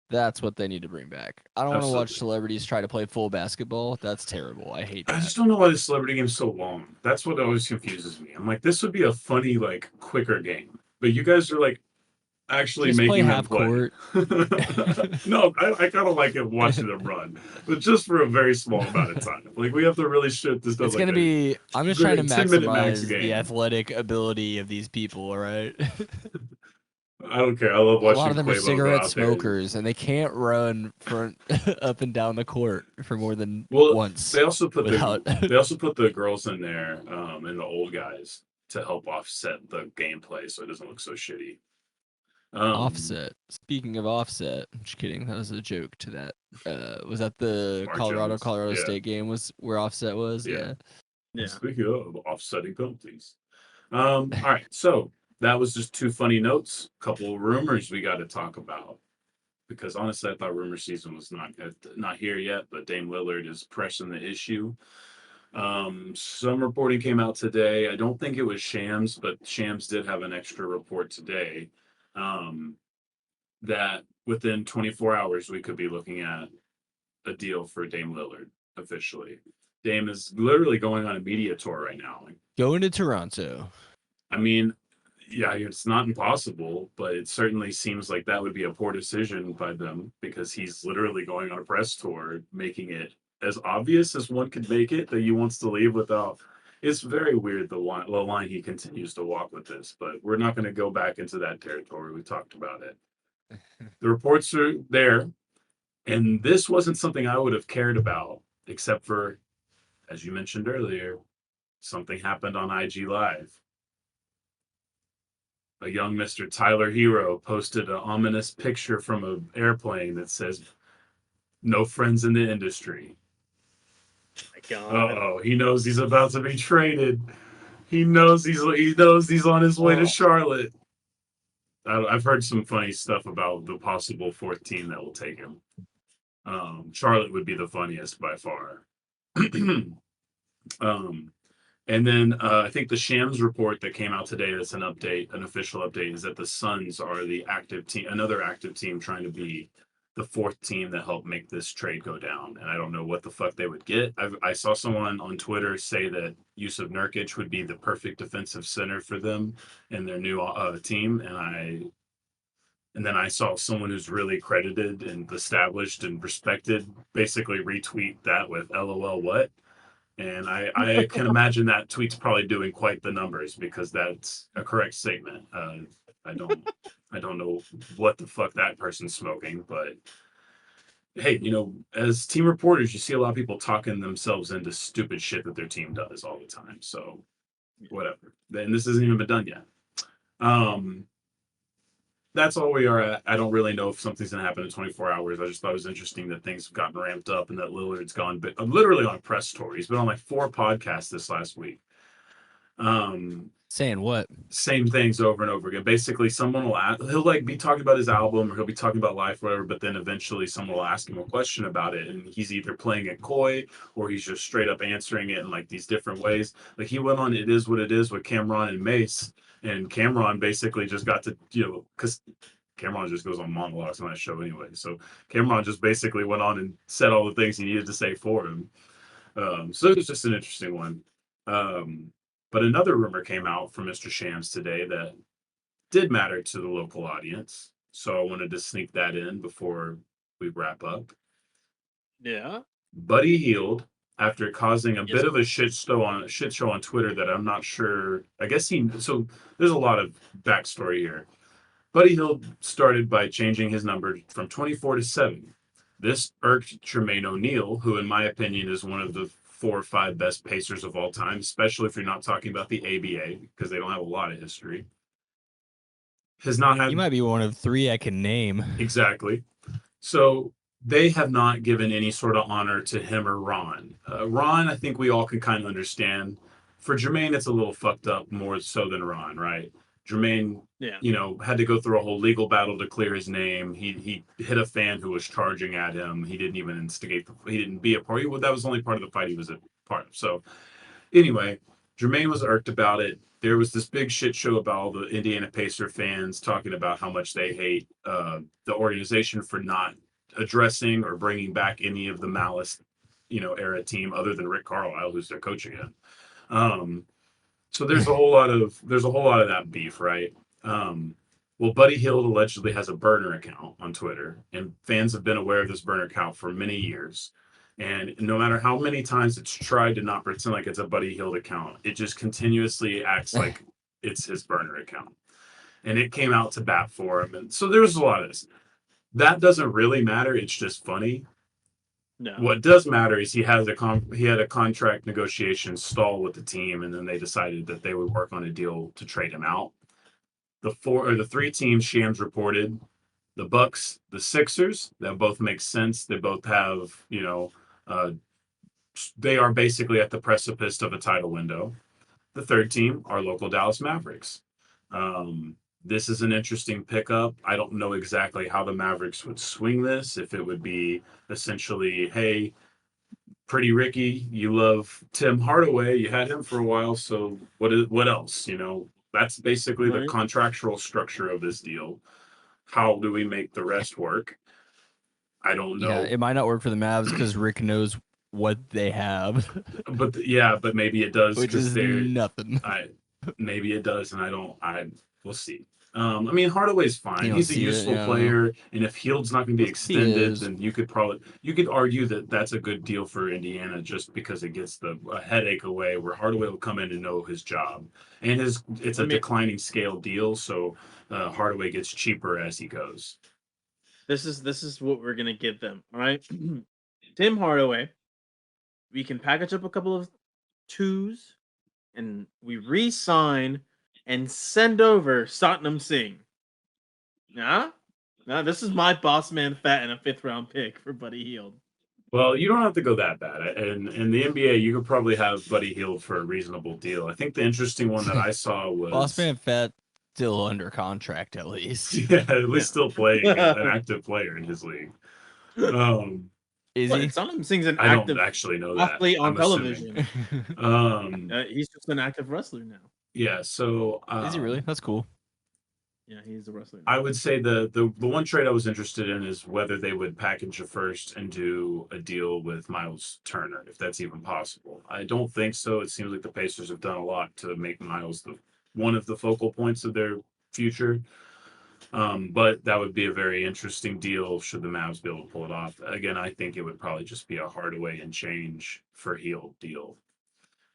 That's what they need to bring back. I don't want to watch celebrities try to play full basketball. That's terrible. I hate that. I just don't know why the celebrity game's so long. That's what always confuses me. I'm like, this would be a funny, like, quicker game. But you guys are like actually just making play them half play. court. No, I kind of like it watching them run, but just for a very small amount of time. Like, we have to really shit this stuff. It's gonna be. I'm just trying to 10-minute max maximize game. the athletic ability of these people. All right. I don't care. I love watching. A lot of them Quavo are cigarette go out there. smokers, and they can't run up and down the court for more than Well, once. They also put the girls in there, and the old guys to help offset the gameplay so it doesn't look so shitty. Offset. Speaking of offset, I'm just kidding. That was a joke to that. Was that the Mark Colorado Jones. State game? Was where offset was? Yeah. Yeah. Speaking of offsetting penalties. All right, so that was just 2 funny notes. A couple of rumors we got to talk about, because honestly, I thought rumor season was not here yet. But Dame Lillard is pressing the issue. Some reporting came out today. I don't think it was Shams, but Shams did have an extra report today. That within 24 hours we could be looking at a deal for Dame Lillard officially. Dame is literally going on a media tour right now. Going to Toronto. I mean, yeah, it's not impossible, but it certainly seems like that would be a poor decision by them, because he's literally going on a press tour, making it as obvious as one could make it that he wants to leave without. It's very weird, the line he continues to walk with this, but we're not going to go back into that territory. We talked about it. The reports are there, and this wasn't something I would have cared about, except for, as you mentioned earlier, something happened on IG Live. A young Mr. Tyler Hero posted an ominous picture from an airplane that says, "No friends in the industry." My God. Uh-oh, he knows he's about to be traded. He knows he's on his way to Charlotte. I've heard some funny stuff about the possible 4th team that will take him. Charlotte would be the funniest by far. And then I think the Shams report that came out today, that's an official update, is that the Suns are the active team, another active team trying to be the 4th team that helped make this trade go down. And I don't know what the fuck they would get. I saw someone on Twitter say that Yusuf Nurkic would be the perfect defensive center for them in their new team. And then I saw someone who's really credited and established and respected basically retweet that with "LOL what?" And I can imagine that tweet's probably doing quite the numbers, because that's a correct statement. I don't know what the fuck that person's smoking, but hey, as team reporters, you see a lot of people talking themselves into stupid shit that their team does all the time. So whatever. And this hasn't even been done yet. That's all we are at. I don't really know if something's gonna happen in 24 hours. I just thought it was interesting that things have gotten ramped up and that Lillard's gone, but I'm literally on a press tour. He's been on like 4 podcasts this last week. Saying what? Same things over and over again. Basically, someone will he'll like be talking about his album or he'll be talking about life, whatever, but then eventually someone will ask him a question about it, and he's either playing it coy or he's just straight up answering it in like these different ways. Like he went on It Is What It Is with Cameron and Mace, and Cameron basically just got to, because Cameron just goes on monologues on that show anyway. So Cameron just basically went on and said all the things he needed to say for him. So it was just an interesting one. But another rumor came out from Mr. Shams today that did matter to the local audience. So I wanted to sneak that in before we wrap up. Yeah. Buddy Hield, after causing a Yes. bit of a shit show on Twitter that I'm not sure. I guess so there's a lot of backstory here. Buddy Hield started by changing his number from 24 to 7. This irked Tremaine O'Neal, who in my opinion is one of the 4 or 5 best pacers of all time, especially if you're not talking about the ABA, because they don't have a lot of history. Has not had. You might be one of 3 I can name. Exactly. So they have not given any sort of honor to him or Ron. Ron, I think we all can kind of understand. For Jermaine, it's a little fucked up more so than Ron, right? Jermaine, had to go through a whole legal battle to clear his name. He hit a fan who was charging at him. He didn't even instigate. He didn't be a part. That was the only part of the fight he was a part of. So anyway, Jermaine was irked about it. There was this big shit show about all the Indiana Pacer fans talking about how much they hate the organization for not addressing or bringing back any of the Malice, era team other than Rick Carlisle, who's their coach again. So there's a whole lot of that beef, right? Well, Buddy Hield allegedly has a burner account on Twitter, and fans have been aware of this burner account for many years. And no matter how many times it's tried to not pretend like it's a Buddy Hield account, it just continuously acts like it's his burner account. And it came out to bat for him. And so there's a lot of this. That doesn't really matter. It's just funny. No. What does matter is he had a contract negotiation stall with the team, and then they decided that they would work on a deal to trade him out. The 3 teams Shams reported, the Bucks, the Sixers, that both make sense. They both have, they are basically at the precipice of a title window. The 3rd team, our local Dallas Mavericks. This is an interesting pickup. I don't know exactly how the Mavericks would swing this. If it would be essentially, hey, Pretty Ricky, you love Tim Hardaway. You had him for a while, so what else? That's basically the contractual structure of this deal. How do we make the rest work? I don't know. Yeah, it might not work for the Mavs because Rick knows what they have. But maybe it does. Which is nothing. Maybe it does, and we'll see. Hardaway's fine. He's a useful player, and if Hield's not going to be extended, then you could argue that that's a good deal for Indiana just because it gets a headache away where Hardaway will come in and know his job. And it's a declining scale deal, so Hardaway gets cheaper as he goes. This is what we're gonna give them. All right, Tim Hardaway. We can package up a couple of 2s, and we re-sign and send over Satnam Singh. Nah, this is my boss man fat and a 5th round pick for Buddy Hield. Well, you don't have to go that bad. And in the NBA, you could probably have Buddy Hield for a reasonable deal. I think the interesting one that I saw was boss man fat still under contract at least. Yeah, at least still playing an active player in his league. Is he? Satnam Singh's an I active don't actually know that. athlete on television. He's just an active wrestler now. Yeah, so is he really? That's cool. Yeah, he's a wrestler now. I would say the one trade I was interested in is whether they would package a first and do a deal with Miles Turner, if that's even possible. I don't think so. It seems like the Pacers have done a lot to make Miles one of the focal points of their future. But that would be a very interesting deal should the Mavs be able to pull it off. Again, I think it would probably just be a Hardaway and change for Hield deal.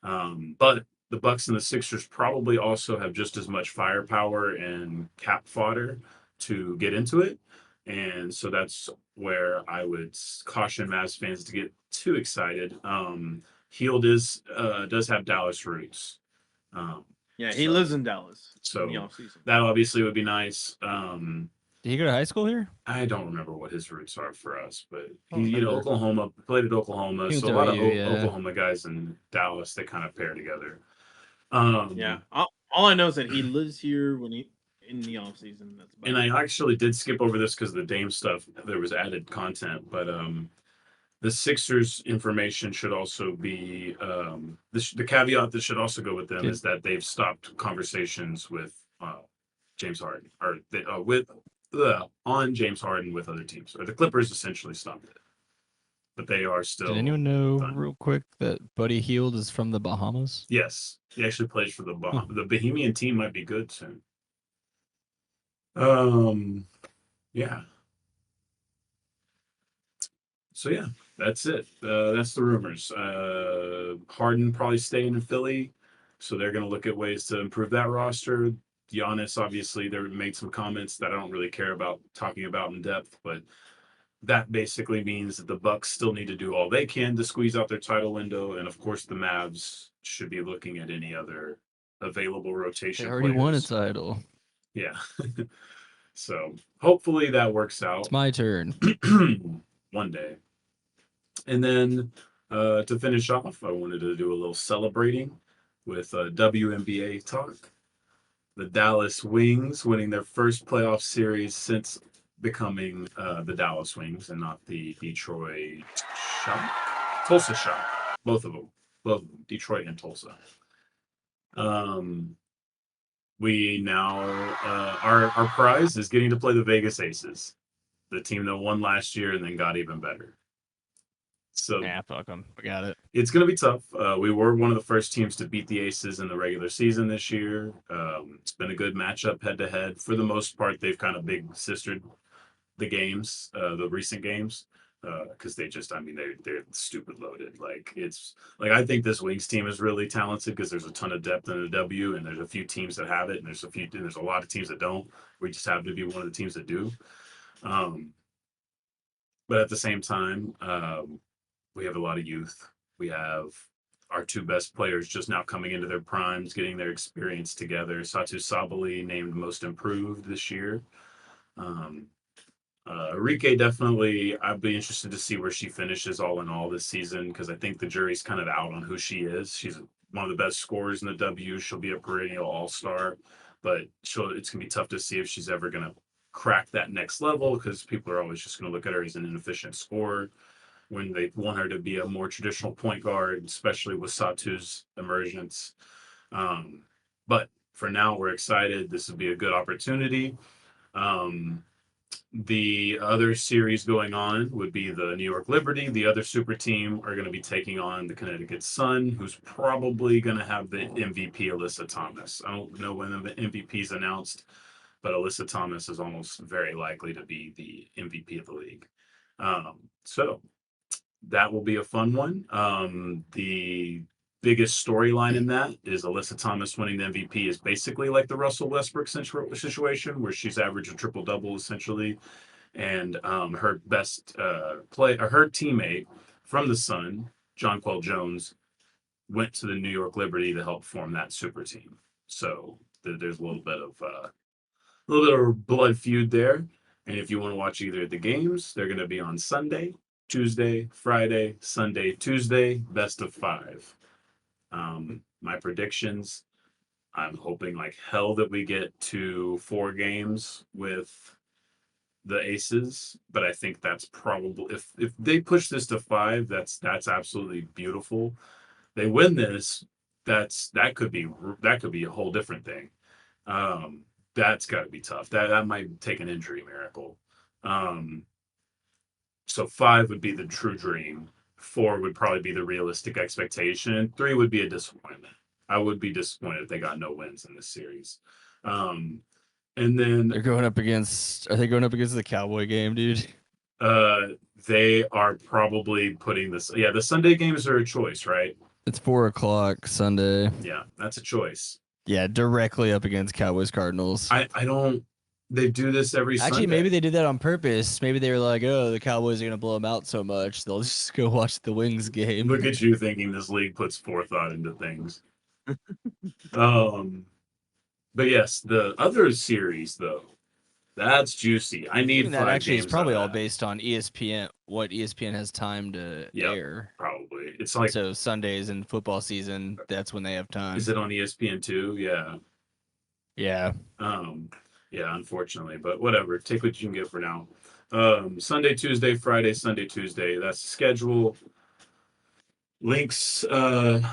But the Bucks and the Sixers probably also have just as much firepower and cap fodder to get into it. And so that's where I would caution Mavs fans to get too excited. Hield does have Dallas roots. Yeah, he lives in Dallas. So in the offseason. that obviously would be nice. Did he go to high school here? I don't remember what his roots are for us, but Oh, he, okay. Oklahoma, played at Oklahoma. He went So a to lot of OU, yeah. Oklahoma guys in Dallas, they kind of pair together. Yeah. All I know is that he lives here when he in the offseason. That's about And it. I actually did skip over this because the Dame stuff, there was added content, but the Sixers information should also be the caveat that should also go with them is that they've stopped conversations with James Harden or on James Harden with other teams, or the Clippers essentially stopped it, but they are still. Did anyone know real quick that Buddy Hield is from the Bahamas? Yes, he actually plays for the the Bahamian team. Might be good soon. Yeah. So yeah, that's it. That's the rumors. Harden probably staying in Philly, so they're going to look at ways to improve that roster. Giannis, obviously, they made some comments that I don't really care about talking about in depth, but that basically means that the Bucks still need to do all they can to squeeze out their title window, and of course, the Mavs should be looking at any other available rotation. They already won a title. Yeah. So hopefully that works out. It's my turn. One day. And then to finish off, I wanted to do a little celebrating with WNBA talk. The Dallas Wings winning their first playoff series since becoming the Dallas Wings and not the Detroit Tulsa Shock. Both of them, Detroit and Tulsa. We now our prize is getting to play the Vegas Aces, the team that won last year and then got even better. So yeah, fuck them. I got it. It's going to be tough. We were one of the first teams to beat the Aces in the regular season this year. It's been a good matchup head to head. For the most part, they've kind of big sistered the games, the recent games, because they're stupid loaded. I think this Wings team is really talented because there's a ton of depth in the W, and there's a few teams that have it, and there's a lot of teams that don't. We just happen to be one of the teams that do. But at the same time, we have a lot of youth. We have our two best players just now coming into their primes, getting their experience together. Satu Sabali named most improved this year. Enrique, definitely, I'd be interested to see where she finishes all in all this season because I think the jury's kind of out on who she is. She's one of the best scorers in the W. She'll be a perennial all-star, but it's going to be tough to see if she's ever going to crack that next level because people are always just going to look at her as an inefficient scorer when they want her to be a more traditional point guard, especially with Satu's emergence. But for now, we're excited. This would be a good opportunity. The other series going on would be the New York Liberty. The other super team are going to be taking on the Connecticut Sun, who's probably going to have the MVP, Alyssa Thomas. I don't know when the MVP is announced, but Alyssa Thomas is almost very likely to be the MVP of the league. So that will be a fun one. The biggest storyline in that is Alyssa Thomas winning the MVP is basically like the Russell Westbrook situation where she's averaged a triple-double essentially. And her best her teammate from the Sun, Jonquel Jones, went to the New York Liberty to help form that super team. So there's a little bit of blood feud there. And if you want to watch either of the games, they're going to be on Sunday, Tuesday, Friday, Sunday, Tuesday, best of 5. My predictions, I'm hoping like hell that we get to 4 games with the Aces, but I think that's probably if they push this to 5, that's absolutely beautiful. They win this, that could be a whole different thing. That's got to be tough. That might take an injury miracle. So 5 would be the true dream. 4 would probably be the realistic expectation. 3 would be a disappointment. I would be disappointed if they got no wins in this series. And then Are they going up against the Cowboy game, dude? They are probably putting this. Yeah, the Sunday games are a choice, right? It's 4:00 Sunday. Yeah, that's a choice. Yeah, directly up against Cowboys Cardinals. I don't. They do this every Actually, Sunday. maybe they did that on purpose. Maybe they were like, "Oh, the Cowboys are gonna blow them out so much, they'll just go watch the Wings game." Look at you thinking this league puts forethought into things. But yes, the other series though, that's juicy. I need that 5 actually games is probably out of all that. based on ESPN, what ESPN has time to air. Probably. It's like, So Sundays in football season, that's when they have time. is it on ESPN too? Yeah. Yeah. Yeah, unfortunately, but whatever. Take what you can get for now. Sunday, Tuesday, Friday, Sunday, Tuesday. That's the schedule. Lynx,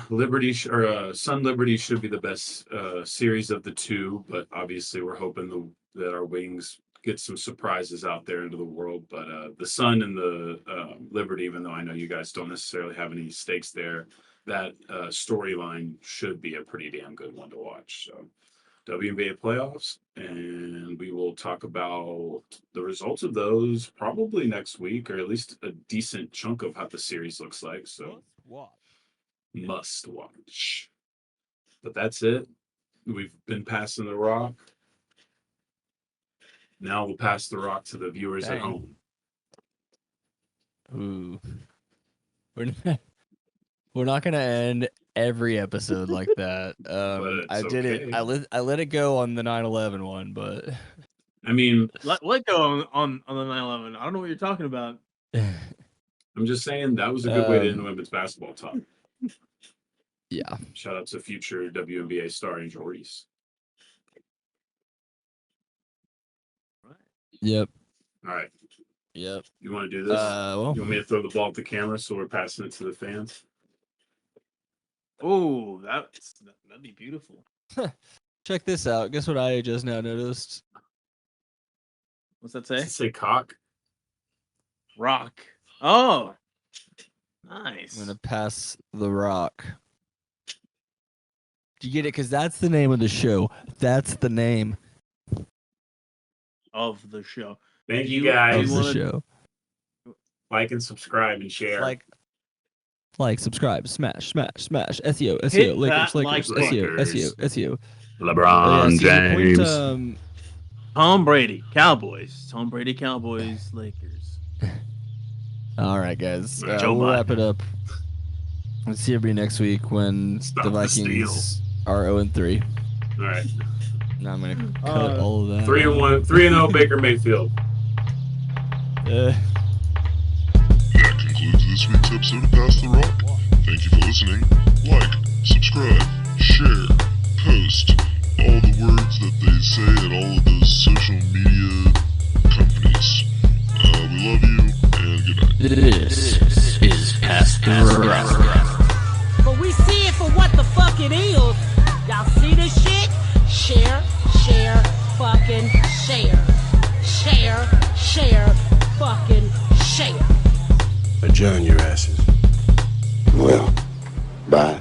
Liberty, or Sun Liberty should be the best series of the two, but obviously we're hoping that our Wings get some surprises out there into the world. But the Sun and the Liberty, even though I know you guys don't necessarily have any stakes there, that storyline should be a pretty damn good one to watch. So WNBA playoffs, and we will talk about the results of those probably next week, or at least a decent chunk of how the series looks like. So must watch. But that's it. We've been passing the rock. Now we'll pass the rock to the viewers at home. Ooh. We're not gonna end every episode like that. I did it. I let it go on the 9/11 one, but I mean, let go on the 9/11. I don't know what you're talking about. I'm just saying that was a good way to end women's basketball talk. Yeah. Shout out to future WNBA star Angel Reese. Yep. All right. Yep. You want to do this? Well, you want me to throw the ball at the camera so we're passing it to the fans? Oh, that'd be beautiful. Check this out. Guess what I just now noticed? What's that say? Does it say cock? Rock. Oh, nice. I'm gonna pass the rock. Do you get it? Because that's the name of the show. That's the name of the show. Thank you guys. of the show. Like and subscribe and share. Like, subscribe, smash. SEO, Hit Lakers, that like SEO. LeBron James. Point, Tom Brady, Cowboys. Lakers. All right, guys. Joe We'll Biden. wrap it up. Let's see everybody next week when the Vikings are 0-3. All right. Now I'm gonna cut all of that. 3-1, 3-0 Baker Mayfield. That concludes this week's episode of Pass the Rock. Thank you for listening. Like, subscribe, share, post, all the words that they say at all of those social media companies. We love you, and good night. This is Pass the Rock. But we see it for what the fuck it is. Y'all see this shit? Share, fucking share. Share, fucking share. Adjourn your asses. Well, bye.